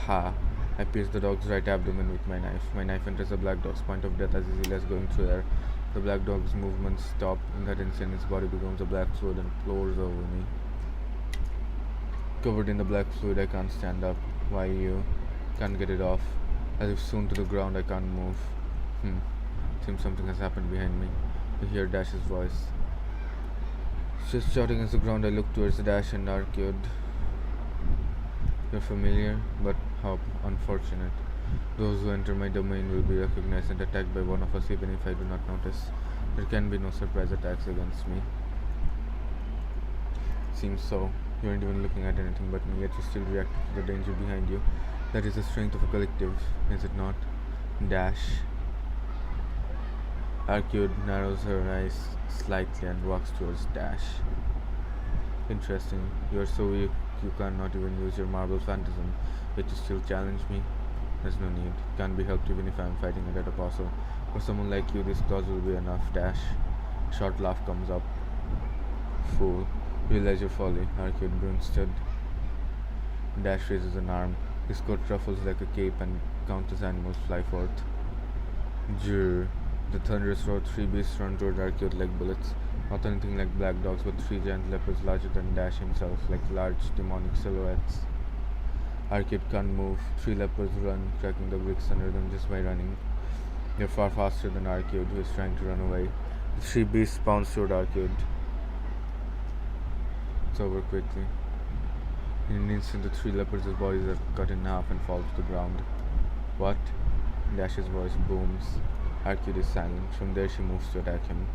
Ha! I pierce the dog's right abdomen with my knife. My knife enters the black dog's point of death as easily as going through air. The black dog's movements stop. In that instant, its body becomes a black fluid and floors over me. Covered in the black fluid, I can't stand up. Why you? Can't get it off. As if sewn to the ground, I can't move. Seems something has happened behind me. I hear Dash's voice. Just shouting against the ground, I look towards Dash and Arcade. You're familiar, but how unfortunate. Those who enter my domain will be recognized and attacked by one of us even if I do not notice. There can be no surprise attacks against me. Seems so. You aren't even looking at anything but me, yet you still react to the danger behind you. That is the strength of a collective, is it not? Dash. Arcade narrows her eyes slightly and walks towards Dash. Interesting. You are so weak you cannot even use your marble phantasm, yet you still challenge me. There's no need. Can't be helped even if I am fighting a dead apostle. For someone like you, this clause will be enough. Dash. A short laugh comes up. Fool. Realize your folly. Arcade grunted. Dash raises an arm. His coat ruffles like a cape and countless animals fly forth. Jur. The thunderous roar, 3 beasts run toward Arcade like bullets. Not anything like black dogs, but 3 giant leopards larger than Dash himself, like large demonic silhouettes. Arcade can't move. 3 leopards run, cracking the bricks under them just by running. They're far faster than Arcade, who is trying to run away. The 3 beasts pounce toward Arcade. It's over quickly. In an instant, the 3 leopards' bodies are cut in half and fall to the ground. What? Dash's voice booms. Arcade is silent. From there, she moves to attack him.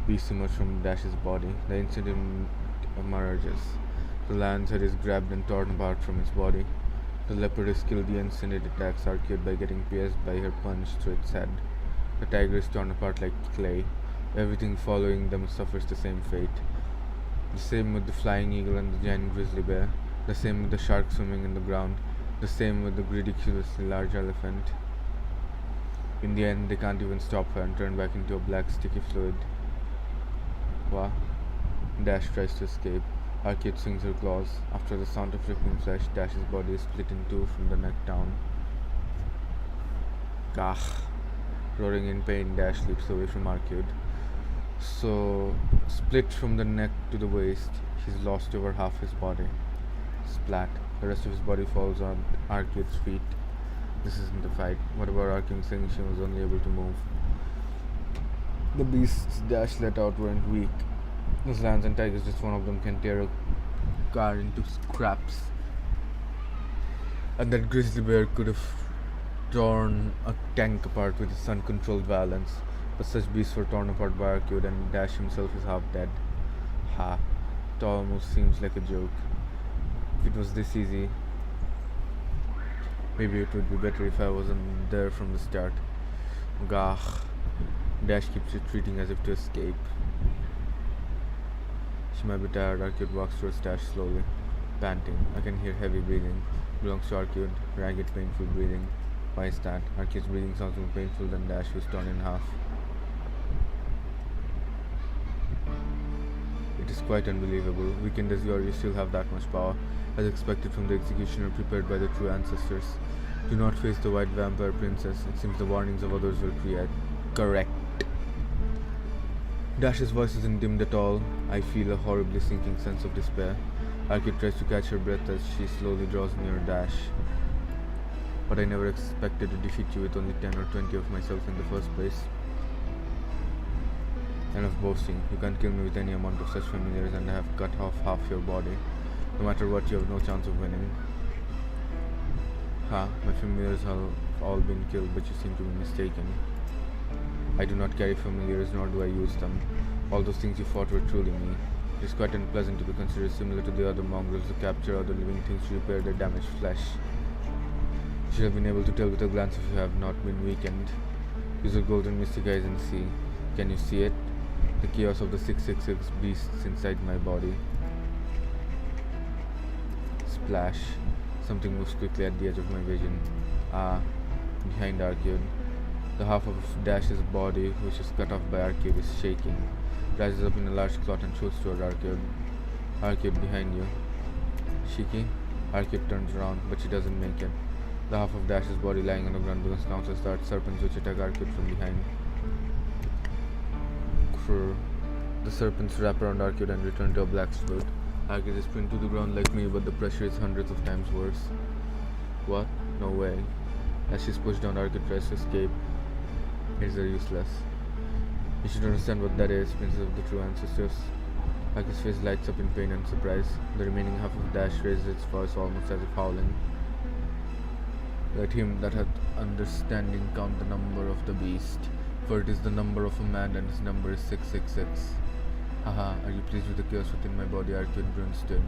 Beasts emerge from Dash's body. The incident emerges. The lion's head is grabbed and torn apart from its body. The leopard is killed the instant it attacks Arcade by getting pierced by her punch through its head. The tiger is torn apart like clay. Everything following them suffers the same fate. The same with the flying eagle and the giant grizzly bear. The same with the shark swimming in the ground. The same with the ridiculously large elephant. In the end, they can't even stop her and turn back into a black sticky fluid. Wah. Dash tries to escape. Arcade swings her claws. After the sound of ripping flesh, Dash's body is split in 2 from the neck down. Gah. Roaring in pain, Dash leaps away from Arcade. So, split from the neck to the waist, he's lost over half his body. Splat. The rest of his body falls on Arcade's feet. This isn't a fight. What about Arcade saying she was only able to move? The beasts Dash let out weren't weak. Those lions and tigers, just one of them can tear a car into scraps. And that grizzly bear could have torn a tank apart with its uncontrolled violence. But such beasts were torn apart by Arcade, and Dash himself is half dead. Ha. It almost seems like a joke. If it was this easy, maybe it would be better if I wasn't there from the start. Gah. Dash keeps retreating as if to escape. She might be tired. Arcade walks towards Dash slowly, panting. I can hear heavy breathing. Belongs to Arcade. Ragged, painful breathing. Why is that? Arcade's breathing sounds more painful than Dash, who's torn in half. It is quite unbelievable. Weakened as you are, you still have that much power, as expected from the executioner prepared by the true ancestors. Do not face the white vampire princess. It seems the warnings of others were correct. Dash's voice isn't dimmed at all. I feel a horribly sinking sense of despair. Arcade tries to catch her breath as she slowly draws near Dash. But I never expected to defeat you with only 10 or 20 of myself in the first place. Enough boasting. You can't kill me with any amount of such familiars, and I have cut off half your body. No matter what, you have no chance of winning. My familiars have all been killed, but you seem to be mistaken. I do not carry familiars, nor do I use them. All those things you fought were truly me. It is quite unpleasant to be considered similar to the other mongrels who capture other living things to repair their damaged flesh. You should have been able to tell with a glance if you have not been weakened. Use your golden mystic eyes and see. Can you see it? The chaos of the 666 beasts inside my body. Splash. Something moves quickly at the edge of my vision. Behind Arcade. The half of Dash's body, which is cut off by Arcade, is shaking. Rises up in a large clot and shoots toward Arcade. Arcade behind you. Shiki. Arcade turns around, but she doesn't make it. The half of Dash's body lying on the ground begins now to start serpents which attack Arcade from behind. Crrr. The serpents wrap around Arcade and return to a black spurt. Arcade is pinned to the ground like me, but the pressure is hundreds of times worse. What? No way. As she's pushed down, Arcade tries to escape. It's useless. You should understand what that is, princess of the true ancestors. Arcade's face lights up in pain and surprise. The remaining half of Dash raises its voice almost as if howling. Let him that hath understanding count the number of the beast, for it is the number of a man, and his number is 666. Haha, are you pleased with the chaos within my body? Arcade instead.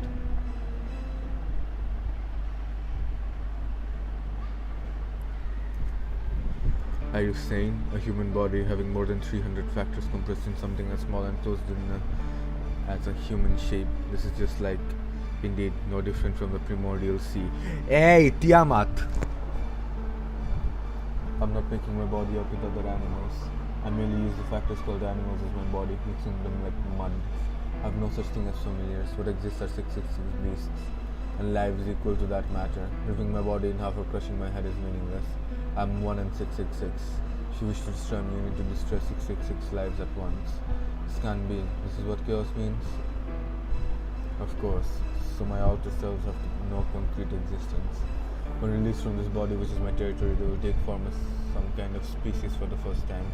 Are you sane? A human body having more than 300 factors compressed in something as small and closed in as a human shape. This is just like, indeed, no different from the primordial sea. Hey, Tiamat! I'm not making my body up with other animals. I merely use the factors called animals as my body, mixing them like mud. I have no such thing as familiars. What exists are 666 beasts, and lives equal to that matter. Ripping my body in half or crushing my head is meaningless. I am 1 and 666. She wished to destroy me, you need to destroy 666 lives at once. This can't be. This is what chaos means? Of course. So my outer selves have no concrete existence. When released from this body, which is my territory, they will take form as some kind of species for the first time.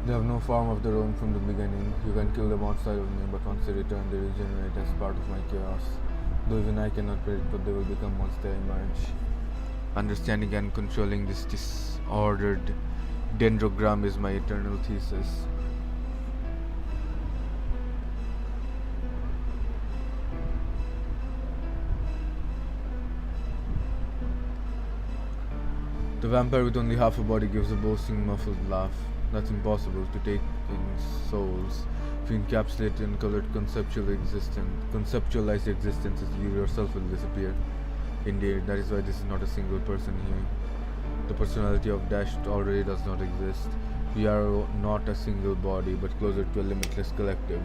They have no form of their own from the beginning. You can kill them outside of me, but once they return, they regenerate as part of my chaos. Though even I cannot predict what they will become once they emerge. Understanding and controlling this disordered dendrogram is my eternal thesis. The vampire with only half a body gives a boasting, muffled laugh. That's impossible to take in souls. If you encapsulate in colored conceptualized existence, you yourself will disappear. Indeed, that is why this is not a single person here. The personality of Dash already does not exist. We are not a single body, but closer to a limitless collective.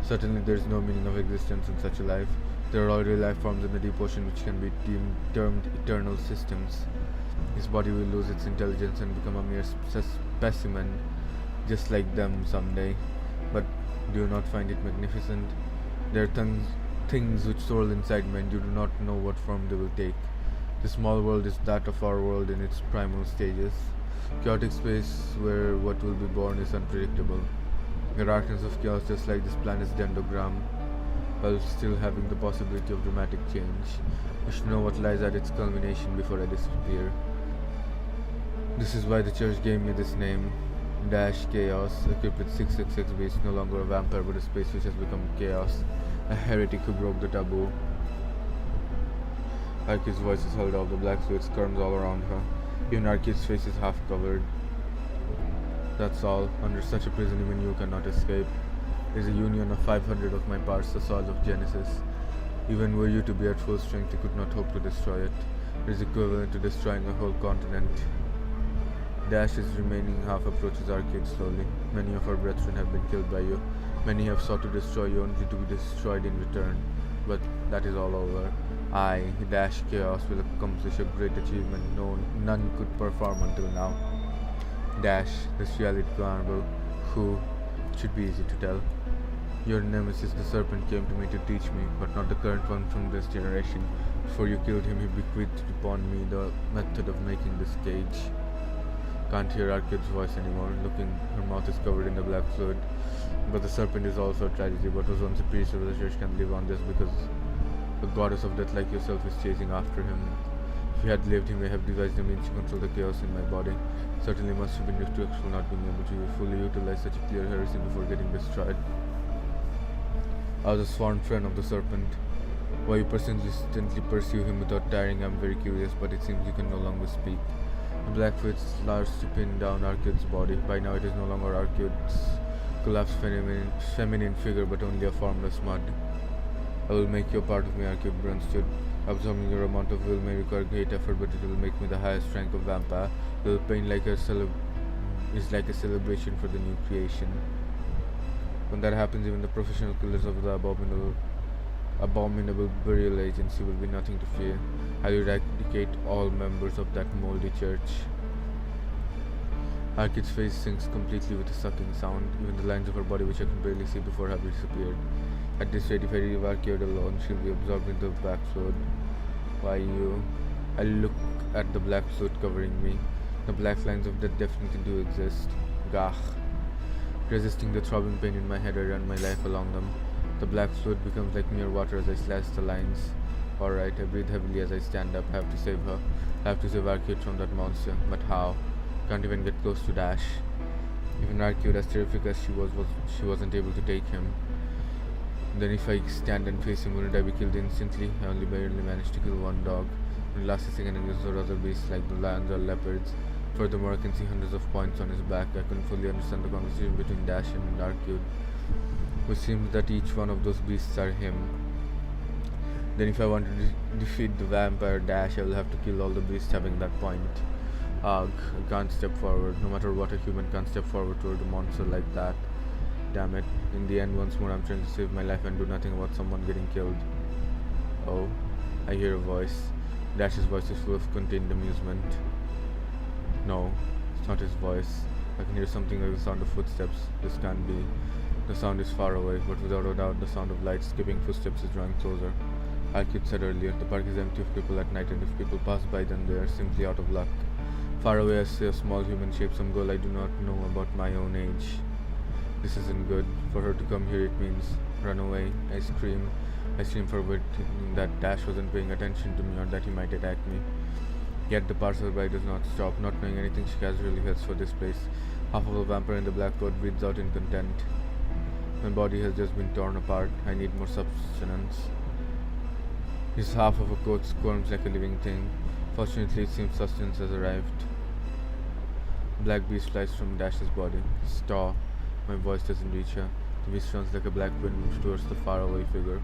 Certainly there is no meaning of existence in such a life. There are already life forms in the deep ocean which can be termed eternal systems. His body will lose its intelligence and become a mere specimen, just like them someday. But do you not find it magnificent? There are things which swirl inside me, and you do not know what form they will take. The small world is that of our world in its primal stages. Chaotic space where what will be born is unpredictable. The darkness of chaos, just like this planet's dendrogram, while still having the possibility of dramatic change. You should know what lies at its culmination before I disappear. This is why the church gave me this name. Dash Chaos, equipped with 666 beast, no longer a vampire but a space which has become chaos. A heretic who broke the taboo. Arky's voice is held out, the black fluid skirms all around her. Even Arky's face is half covered. That's all. Under such a prison even you cannot escape. It is a union of 500 of my parts, the soil of Genesis. Even were you to be at full strength, you could not hope to destroy it. It is equivalent to destroying a whole continent. Dash's remaining half approaches Arcade slowly. Many of our brethren have been killed by you. Many have sought to destroy you only to be destroyed in return. But that is all over. I, Dash Chaos, will accomplish a great achievement none could perform until now. Dash, this reality marble, who should be easy to tell. Your nemesis, the serpent, came to me to teach me, but not the current one from this generation. Before you killed him, he bequeathed upon me the method of making this cage. Can't hear Arcade's voice anymore. Looking, her mouth is covered in the black fluid. But the serpent is also a tragedy. What was once a priest of the church can live on just because a goddess of death like yourself is chasing after him. If he had lived, he may have devised a means to control the chaos in my body. Certainly must have been respectful not being able to fully utilize such a clear heresy before getting destroyed. I was a sworn friend of the serpent. Why you persistently pursue him without tiring, I'm very curious, but it seems you can no longer speak. The black fluid starts to pin down Arcade's body. By now it is no longer Arcade's collapsed feminine figure, but only a formless mud. I will make you a part of me, Arcade Brunstad. Absorbing your amount of will may require great effort, but it will make me the highest rank of vampire. Little pain is like a celebration for the new creation. When that happens, even the professional killers of the abominable burial agency will be nothing to fear. I'll eradicate all members of that moldy church. Arcade's face sinks completely with a sucking sound. Even the lines of her body, which I can barely see before, have disappeared. At this rate, if I leave Arcade alone, she'll be absorbed into the black fluid. Why you? I look at the black fluid covering me. The black lines of death definitely do exist. Gah. Resisting the throbbing pain in my head, I run my life along them. The black fluid becomes like mere water as I slash the lines. Alright, I breathe heavily as I stand up. I have to save her. I have to save Arcade from that monster. But how? Can't even get close to Dash. Even Arcade, as terrific as she wasn't able to take him. Then if I stand and face him, wouldn't I be killed instantly? I only barely managed to kill one dog. And last second against the other beasts like the lions or leopards. Furthermore, I can see hundreds of points on his back. I couldn't fully understand the conversation between Dash and Arcade, which seems that each one of those beasts are him. Then if I want to defeat the vampire Dash, I will have to kill all the beasts having that point. Ugh, I can't step forward. No matter what, a human can't step forward toward a monster like that. Damn it. In the end, once more I'm trying to save my life and do nothing about someone getting killed. Oh, I hear a voice. Dash's voice is full of contained amusement. No, it's not his voice. I can hear something like the sound of footsteps. This can't be. The sound is far away, but without a doubt the sound of light skipping footsteps is drawing closer. Like said earlier, the park is empty of people at night, and if people pass by, then they are simply out of luck. Far away I see a small human shape, some girl I do not know about my own age. This isn't good. For her to come here, it means run away. I scream forgetting that Dash wasn't paying attention to me or that he might attack me. Yet the passerby does not stop. Not knowing anything, she casually heads for this place. Half of a vampire in the black coat breathes out in content. My body has just been torn apart. I need more sustenance. His half of a coat squirms like a living thing. Fortunately, it seems sustenance has arrived. Black beast flies from Dash's body. Staw. My voice doesn't reach her. The beast runs like a black wind moves towards the faraway figure.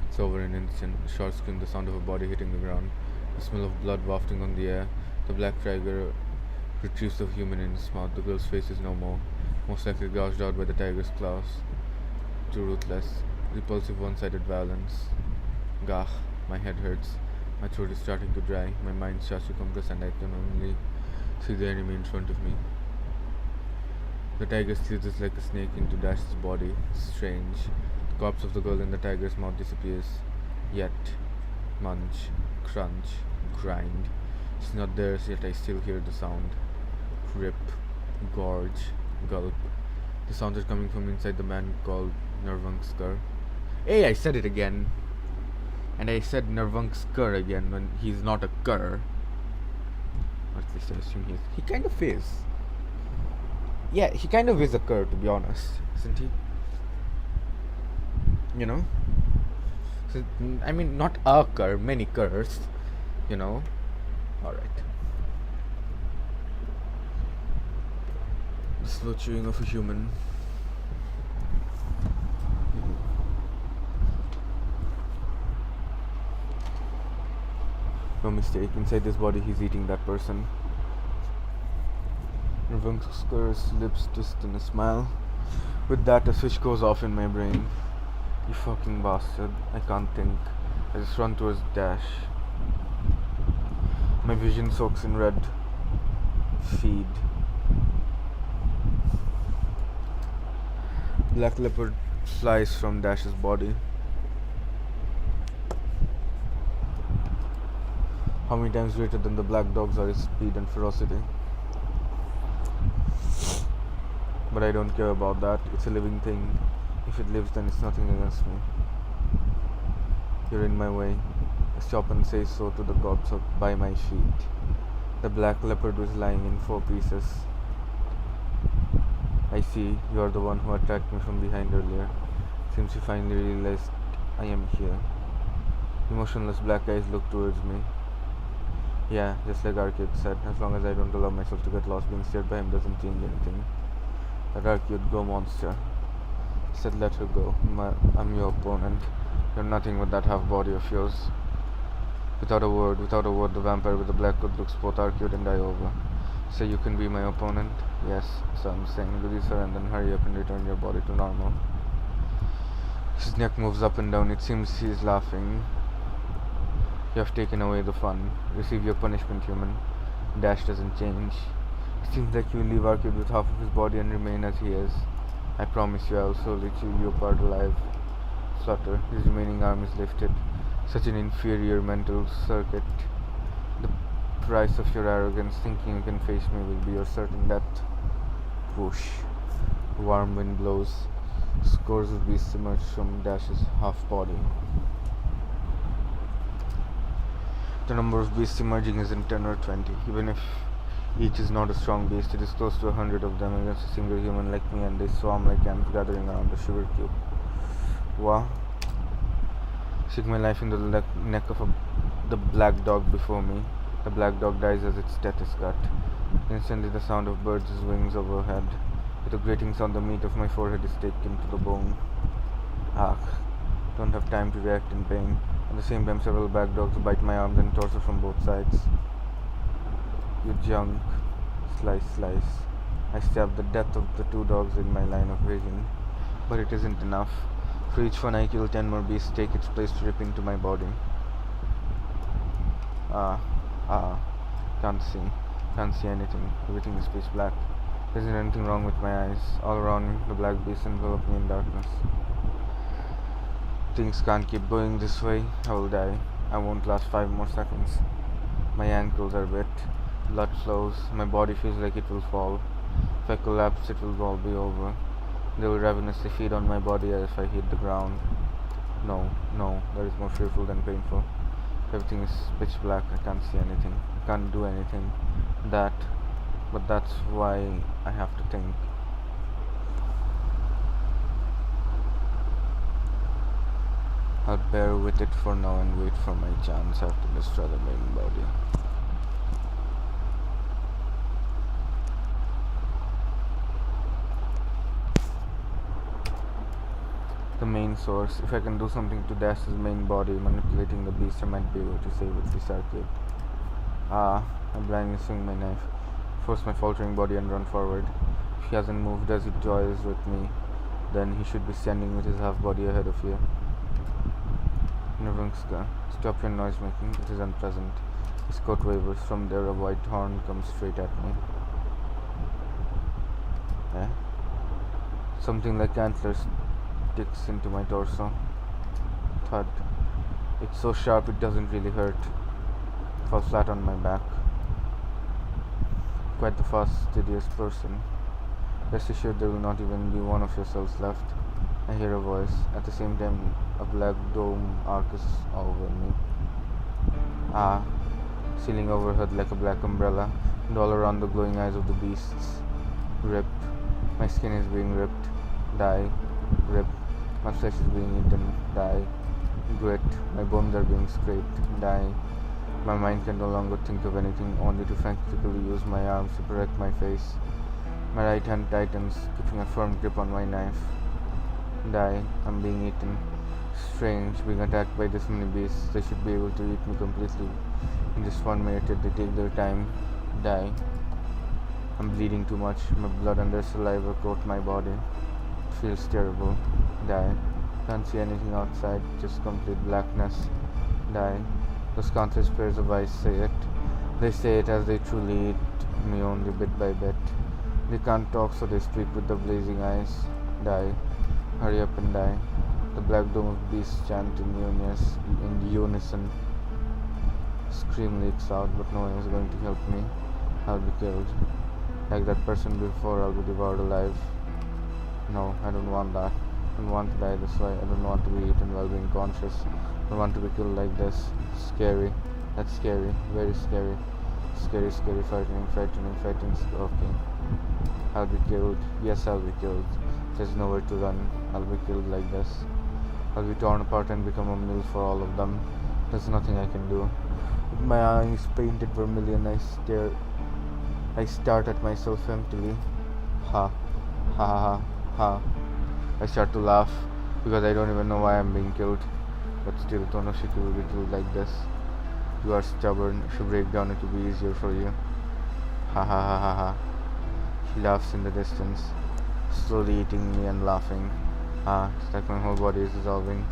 It's over in an instant. A short scream, the sound of a body hitting the ground. The smell of blood wafting on the air. The black tiger retrieves the human in his mouth. The girl's face is no more. Most likely gouged out by the tiger's claws. Too ruthless. Repulsive one-sided violence. Gah, my head hurts. My throat is starting to dry. My mind starts to compress and I can only see the enemy in front of me. The tiger slithers like a snake into Dash's body. Strange. The corpse of the girl in the tiger's mouth disappears. Yet, munch, crunch, grind. She's not there, yet I still hear the sound. Rip, gorge, gulp. The sounds are coming from inside the man called Nervungskar. Hey, I said it again. And I said Nervungskar again when he's not a cur. Or At least I assume he kind of is. Yeah, he kind of is a cur, to be honest, isn't he? You know? So, I mean, not a cur, many curs, you know? Alright. The slow chewing of a human. No mistake, inside this body he's eating that person. Revungskar's lips twist in a smile. With that, a switch goes off in my brain. You fucking bastard. I can't think. I just run towards Dash. My vision soaks in red. Feed. Black leopard flies from Dash's body. How many times greater than the black dogs are its speed and ferocity? But I don't care about that. It's a living thing. If it lives, then it's nothing against me. You're in my way. I stop and say so to the corpse by my feet. The black leopard was lying in 4 pieces. I see, you're the one who attacked me from behind earlier. Seems you finally realized I am here. Emotionless black eyes look towards me. Yeah, just like Arcade said, as long as I don't allow myself to get lost, being steered by him doesn't change anything. That Arcade, go monster. I said let her go. I'm your opponent. You're nothing with that half body of yours. Without a word, the vampire with the black hood looks both Arcade and I over. So you can be my opponent? Yes, so I'm saying release her and then hurry up and return your body to normal. His neck moves up and down. It seems he's laughing. You have taken away the fun. Receive your punishment, human. Dash doesn't change. It seems like you will leave Arcade with half of his body and remain as he is. I promise you I will slowly chew you apart alive. Flutter. His remaining arm is lifted. Such an inferior mental circuit. The price of your arrogance, thinking you can face me, will be your certain death. Whoosh. Warm wind blows. Scores of beasts emerge from Dash's half body. The number of beasts emerging isn't 10 or 20. Even if each is not a strong beast, it is close to 100 of them against a single human like me, and they swarm like ants gathering around the sugar cube. Wow. Stick my life into the neck of the black dog before me. The black dog dies as its death is cut. Instantly the sound of birds' wings overhead. With a grating sound, the meat of my forehead is taken to the bone. Ah, don't have time to react in pain. At the same time, several black dogs bite my arms and torso from both sides. You junk. Slice, slice. I stab the death of the 2 dogs in my line of vision. But it isn't enough. For each one I kill, 10 more beasts take its place to rip into my body. Can't see anything. Everything is pitch black. There isn't anything wrong with my eyes. All around me, the black beasts envelop me in darkness. Things can't keep going this way. I will die. I won't last 5 more seconds. My ankles are wet. Blood flows. My body feels like it will fall. If I collapse, it will all be over. They will ravenously feed on my body as if I hit the ground. No, that is more fearful than painful. Everything is pitch black. I can't see anything. I can't do anything. But that's why I have to think. I'll bear with it for now and wait for my chance. I have to destroy the main body. The main source. If I can do something to Dash's main body, manipulating the beast, I might be able to save it this arcade. I blindly swing my knife, force my faltering body and run forward. If he hasn't moved as he toys with me, then he should be standing with his half body ahead of you. Nirvunska, stop your noise making, it is unpleasant. His coat wavers. From there a white horn comes straight at me. Something like antlers sticks into my torso. Thud. It's so sharp it doesn't really hurt. Fall flat on my back. Quite the fastidious person. Rest assured there will not even be one of yourselves left. I hear a voice. At the same time, a black dome arcs over me. ceiling overhead like a black umbrella, and all around the glowing eyes of the beasts. Rip. My skin is being ripped. Die. Rip. My flesh is being eaten. Die. Grit. My bones are being scraped. Die. My mind can no longer think of anything, only to frantically use my arms to protect my face. My right hand tightens, keeping a firm grip on my knife. Die. I'm being eaten. Strange, being attacked by this many beasts. They should be able to eat me completely in just 1 minute if they take their time. Die. I'm bleeding too much. My blood and their saliva coat my body. It feels terrible. Die. Can't see anything outside, just complete blackness. Die. Those countless pairs of eyes say it. They say it as they truly eat me only bit by bit. They can't talk, so they speak with the blazing eyes. Die. Hurry up and die. The black dome of beasts chant in unison. Scream leaks out, but no one is going to help me. I'll be killed. Like that person before, I'll be devoured alive. No, I don't want that. I don't want to die this way. I don't want to be eaten while being conscious. I don't want to be killed like this. Scary. That's scary. Very scary. Scary, scary, frightening, okay. I'll be killed. Yes, I'll be killed. There's nowhere to run. I'll be killed like this. I'll be torn apart and become a meal for all of them. There's nothing I can do. With my eyes painted vermilion, I start at myself emptily. Ha. Ha ha ha. I start to laugh because I don't even know why I'm being killed. But still, Tonoshiki will be killed like this. You are stubborn. If you break down, it will be easier for you. Ha ha ha ha ha. She laughs in the distance, slowly eating me and laughing. It's like my whole body is dissolving.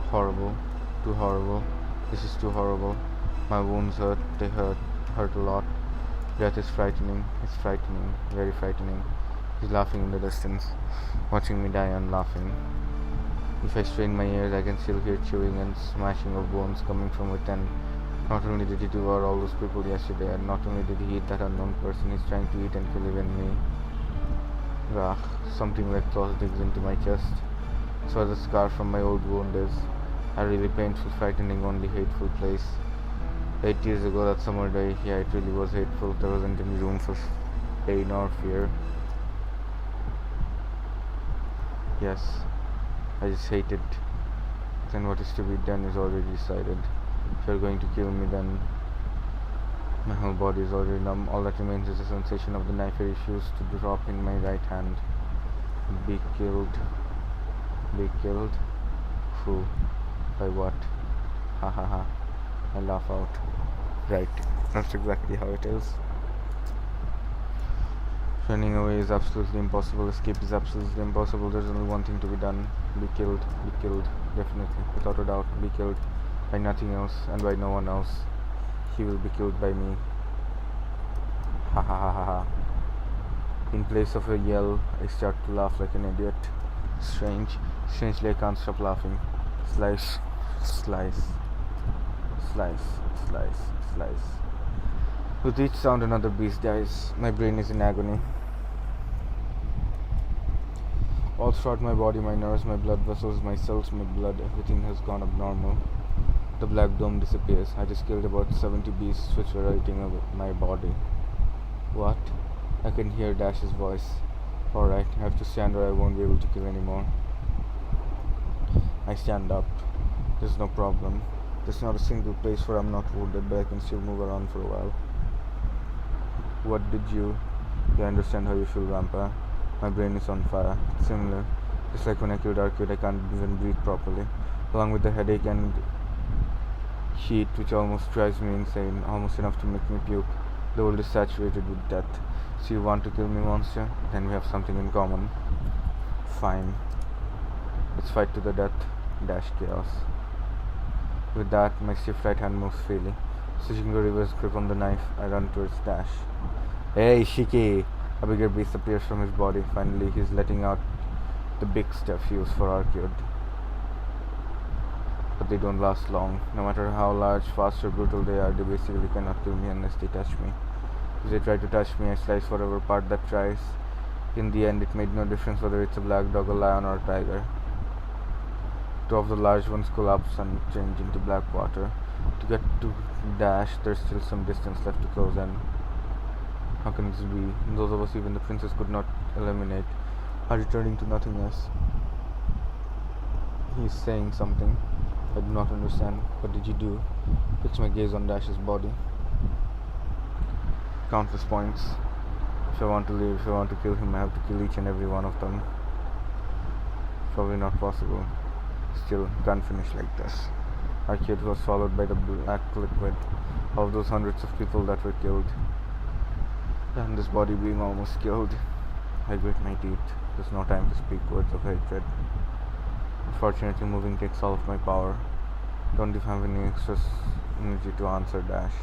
Horrible. Too horrible. This is too horrible. My wounds hurt. They hurt a lot. Death is frightening. It's frightening. Very frightening. He's laughing in the distance, watching me die and laughing. If I strain my ears, I can still hear chewing and smashing of bones coming from within. Not only did he devour all those people yesterday, and not only did he eat that unknown person, he's trying to eat and kill even me. Ugh, something like claws digs into my chest. So the scar from my old wound is a really painful, frightening, only hateful place. 8 years ago, that summer day, yeah, it really was hateful. There wasn't any room for pain or fear. Yes, I just hate it. Then what is to be done is already decided. If you're going to kill me, then my whole body is already numb. All that remains is the sensation of the knife I refuse to drop in my right hand. Be killed. Be killed? Who? By what? Ha ha ha. I laugh out. Right. That's exactly how it is. Running away is absolutely impossible. Escape is absolutely impossible. There's only one thing to be done. Be killed. Be killed. Definitely. Without a doubt. Be killed. By nothing else and by no one else. He will be killed by me. Ha ha ha ha ha. In place of a yell, I start to laugh like an idiot. Strangely I can't stop laughing. Slice. Slice. Slice. Slice. Slice. With each sound another beast dies. My brain is in agony. All throughout my body, my nerves, my blood vessels, my cells, my blood, everything has gone abnormal. The black dome disappears. I just killed about 70 beasts which were eating my body. What? I can hear Dash's voice. Alright, I have to stand or I won't be able to kill anymore. I stand up. There's no problem. There's not a single place where I'm not wounded, but I can still move around for a while. What did you... I understand how you feel, Rampa. My brain is on fire. It's similar. Just like when I killed Arcade, I can't even breathe properly. Along with the headache and heat, which almost drives me insane, almost enough to make me puke. The world is saturated with death. So you want to kill me, monster? Then we have something in common. Fine. Let's fight to the death. Dash chaos. With that, my stiff right hand moves freely. Switching the reverse grip on the knife, I run towards Dash. Hey, Shiki! A bigger beast appears from his body. Finally, he's letting out the big stuff he used for Arcade. But they don't last long. No matter how large, fast or brutal they are, they basically cannot kill me unless they touch me. If they try to touch me, I slice whatever part that tries. In the end, it made no difference whether it's a black dog, a lion or a tiger. Two of the large ones collapse and change into black water. To get to Dash, there's still some distance left to close in. How can this be? Those of us even the princess could not eliminate are returning to nothingness. He's saying something I do not understand. What did you do? Fix my gaze on Dash's body. Countless points. If I want to live, if I want to kill him, I have to kill each and every one of them. Probably not possible. Still, can't finish like this. Arcade was followed by the black liquid of those hundreds of people that were killed. And this body being almost killed. I grit my teeth. There's no time to speak words of hatred. Unfortunately, moving takes all of my power. Don't you have any extra energy to answer Dash?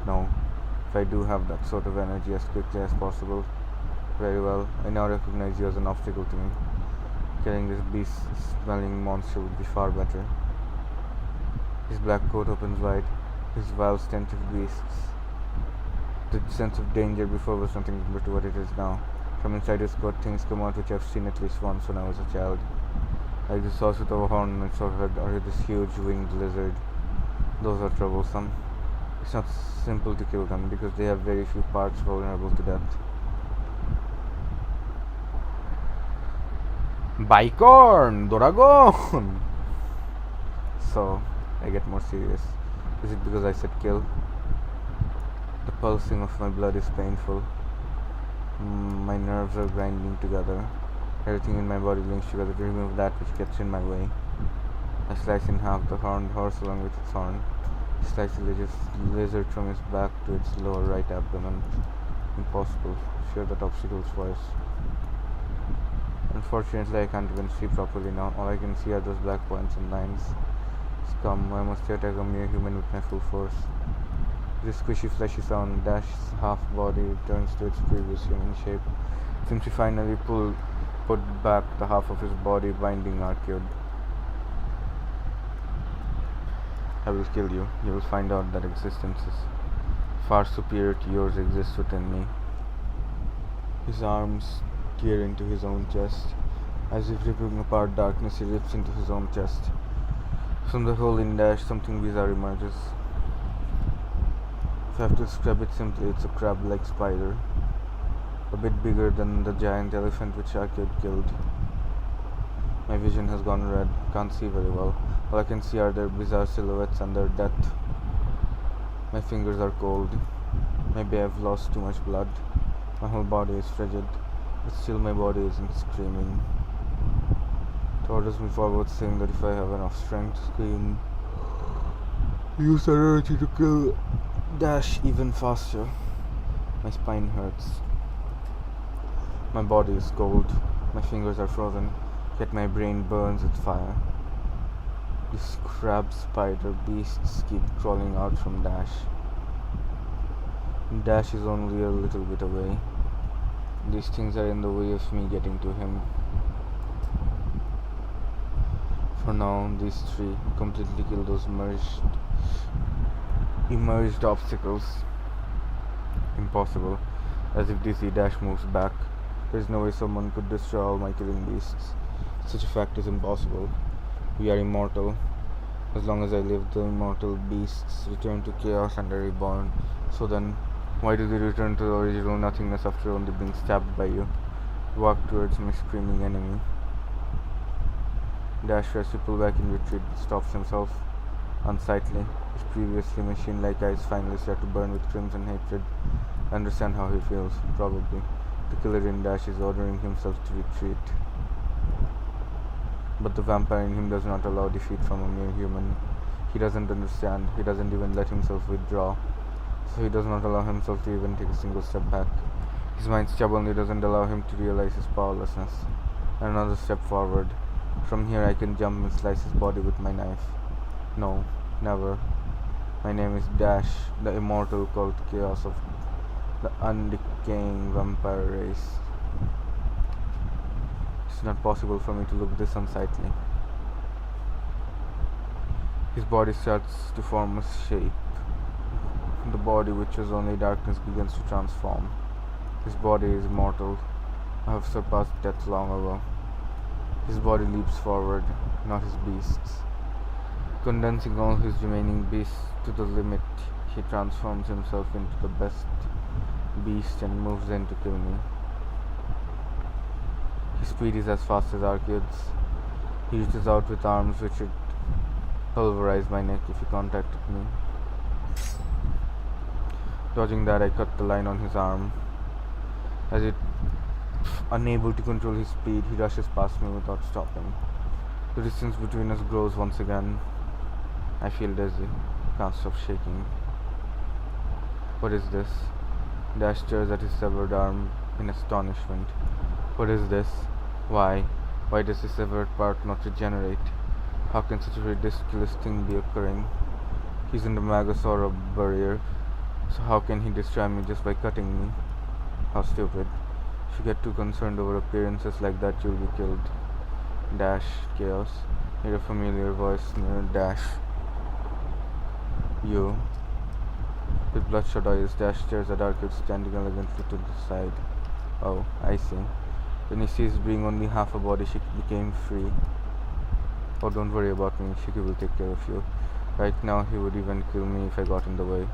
No. If I do have that sort of energy as quickly as possible, very well. I now recognize you as an obstacle to me. Killing this beast-smelling monster would be far better. His black coat opens wide. His vile stench of beasts. The sense of danger before was nothing compared to what it is now. From inside his coat, things come out which I've seen at least once when I was a child. Like the sauce with a horn on its forehead, or this huge winged lizard. Those are troublesome. It's not simple to kill them because they have very few parts vulnerable to death. Bicorn! Doragon! So, I get more serious. Is it because I said kill? The pulsing of my blood is painful. My nerves are grinding together. Everything in my body links together to remove that which gets in my way. I slice in half the horned horse along with its horn. Slice the lizard from its back to its lower right abdomen. Impossible. Sure that obstacle's voice. Unfortunately, I can't even see properly now. All I can see are those black points and lines. Scum, I must attack a mere human with my full force. With a squishy fleshy sound, Dash's half body returns to its previous human shape. Since he finally put back the half of his body binding Arcade. I will kill you. You will find out that existence is far superior to yours exists within me. His arms tear into his own chest. As if ripping apart darkness, he rips into his own chest. From the hole in Dash, something bizarre emerges. If I have to describe it simply, it's a crab-like spider. A bit bigger than the giant elephant which Arcade killed. My vision has gone red. Can't see very well. All I can see are their bizarre silhouettes and their death. My fingers are cold. Maybe I've lost too much blood. My whole body is frigid. But still my body isn't screaming. It orders me forward, saying that if I have enough strength to scream, use that energy to kill Dash even faster. My spine hurts. My body is cold. My fingers are frozen. Yet my brain burns with fire. These crab spider beasts keep crawling out from Dash. Dash is only a little bit away. These things are in the way of me getting to him. For now, these three completely kill those emerged obstacles. Impossible. As if DC Dash moves back. There is no way someone could destroy all my killing beasts. Such a fact is impossible. We are immortal. As long as I live, the immortal beasts return to chaos and are reborn. So then, why do they return to the original nothingness after only being stabbed by you? Walk towards my screaming enemy. Dash tries to pull back in retreat, but stops himself. Unsightly. His previously machine-like eyes finally start to burn with crimson hatred. I understand how he feels, probably. The killer in Dash is ordering himself to retreat. But the vampire in him does not allow defeat from a mere human. He doesn't understand. He doesn't even let himself withdraw. So he does not allow himself to even take a single step back. His mind stubbornly doesn't allow him to realize his powerlessness. And another step forward. From here I can jump and slice his body with my knife. No, never. My name is Dash, the immortal called chaos of the undecaying vampire race. It's not possible for me to look this unsightly. His body starts to form a shape. The body which was only darkness begins to transform. His body is immortal. I have surpassed death long ago. His body leaps forward, not his beasts. Condensing all his remaining beasts to the limit, he transforms himself into the best beast and moves in to kill me. His speed is as fast as Arcade's. He reaches out with arms which would pulverize my neck if he contacted me. Dodging that, I cut the line on his arm. As it, unable to control his speed, he rushes past me without stopping. The distance between us grows once again. I feel dizzy, can't stop shaking. What is this? Dash stares at his severed arm in astonishment. What is this? Why? Why does the severed part not regenerate? How can such a ridiculous thing be occurring? He's in the Magasaur barrier, so how can he destroy me just by cutting me? How stupid. If you get too concerned over appearances like that, you'll be killed. Dash, chaos. Hear a familiar voice near Dash. You. With bloodshot eyes, Dash stares at Arcade standing elegantly to the side. Oh, I see. When he sees being only half a body, she became free. Oh, don't worry about me, Shiki will take care of you. Right now, he would even kill me if I got in the way.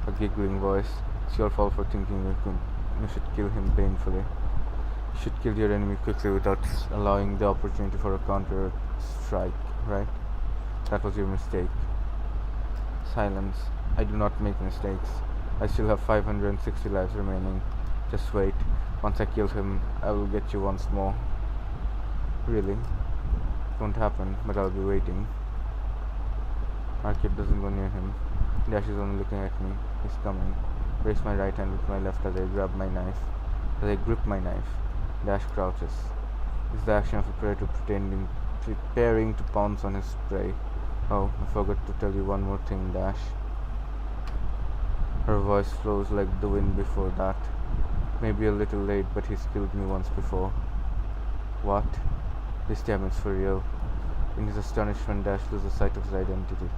A giggling voice. It's your fault for thinking you should kill him painfully. You should kill your enemy quickly without allowing the opportunity for a counter strike, right? That was your mistake. Silence. I do not make mistakes. I still have 560 lives remaining. Just wait. Once I kill him, I will get you once more. Really? Won't happen, but I'll be waiting. Arcade doesn't go near him. Dash is only looking at me. He's coming. Raise my right hand with my left as I grab my knife. As I grip my knife, Dash crouches. It's the action of a predator preparing to pounce on his prey. Oh, I forgot to tell you one more thing, Dash. Her voice flows like the wind before that. Maybe a little late, but he's killed me once before. What? This time it's for real. In his astonishment, Dash loses sight of his identity.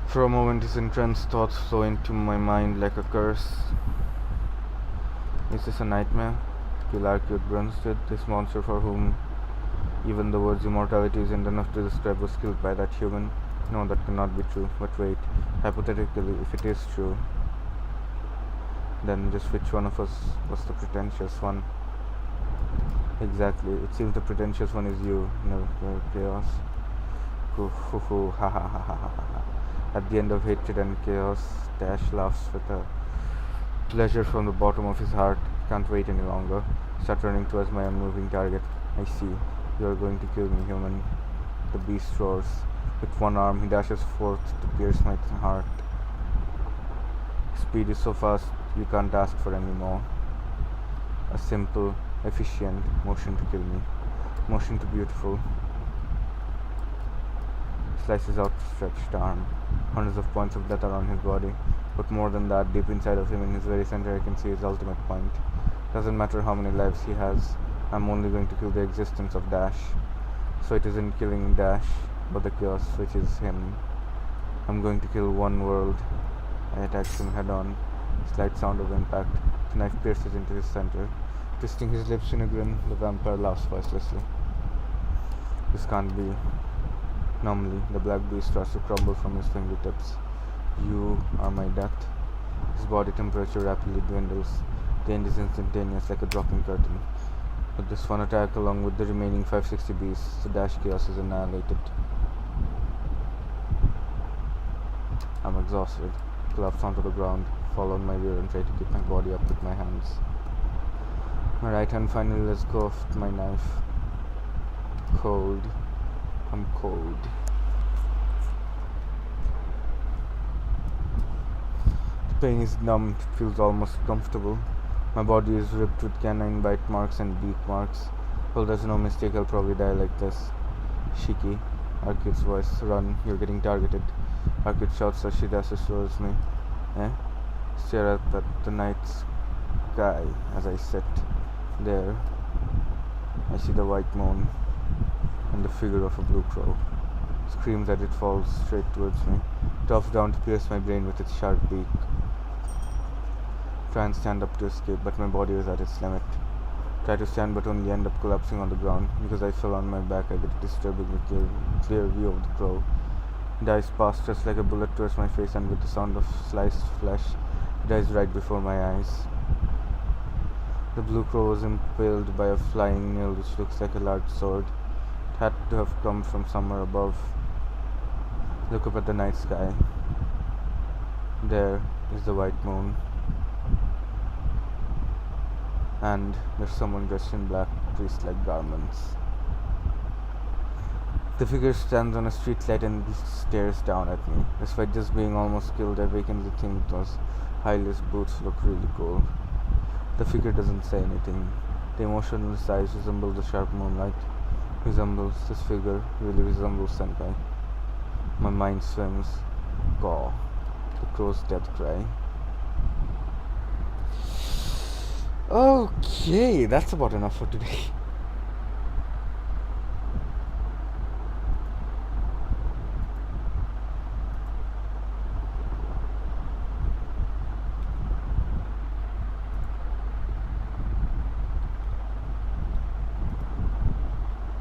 For a moment, his entranced thoughts flow into my mind like a curse. Is this a nightmare? Kill Arcade Brunstead, this monster for whom even the words immortality isn't enough to describe, was killed by that human. No, that cannot be true. But wait, hypothetically, if it is true, then just which one of us was the pretentious one? Exactly, it seems the pretentious one is you, no chaos. Hoo hoo hoo, ha ha ha ha ha ha. At the end of hatred and chaos, Dash laughs with a pleasure from the bottom of his heart. Can't wait any longer. Start running towards my unmoving target. I see. You are going to kill me, human. The beast roars. With one arm, he dashes forth to pierce my heart. Speed is so fast, you can't ask for any more. A simple, efficient motion to kill me. Motion to beautiful. Slices outstretched arm. Hundreds of points of death are on his body. But more than that, deep inside of him, in his very center, I can see his ultimate point. Doesn't matter how many lives he has, I'm only going to kill the existence of Dash. So it isn't killing Dash, but the chaos which is him. I'm going to kill one world. I attack him head on. Slight sound of impact. The knife pierces into his center. Twisting his lips in a grin, the vampire laughs voicelessly. This can't be. Numbly, the black beast starts to crumble from his fingertips. You are my death. His body temperature rapidly dwindles. The end is instantaneous, like a dropping curtain. With this one attack, along with the remaining 560 beasts, the Dash chaos is annihilated. I'm exhausted. Collapse onto the ground, fall on my rear and try to keep my body up with my hands. My right hand finally lets go of my knife. Cold. I'm cold. The pain is numbed, it feels almost comfortable. My body is ripped with canine bite marks and beak marks. Well, there's no mistake, I'll probably die like this. Shiki, Arcade's voice. Run, you're getting targeted. Arcade shouts as she dashes towards me. Stare at the night sky as I sit there. I see the white moon and the figure of a blue crow. Screams as it falls straight towards me. drops down to pierce my brain with its sharp beak. Try and stand up to escape, but my body is at its limit. Try to stand, but only end up collapsing on the ground. Because I fell on my back, I get a disturbingly clear view of the crow. It dives past just like a bullet towards my face, and with the sound of sliced flesh, it dies right before my eyes. The blue crow was impaled by a flying nail which looks like a large sword. It had to have come from somewhere above. Look up at the night sky. There is the white moon. And there's someone dressed in black priest-like garments. The figure stands on a streetlight and stares down at me. Despite just being almost killed, I vacantly think those high-heeled boots look really cool. The figure doesn't say anything. The emotionless eyes resemble the sharp moonlight. This figure really resembles Senpai. My mind swims. Gaw. The crow's death cry. Okay, that's about enough for today.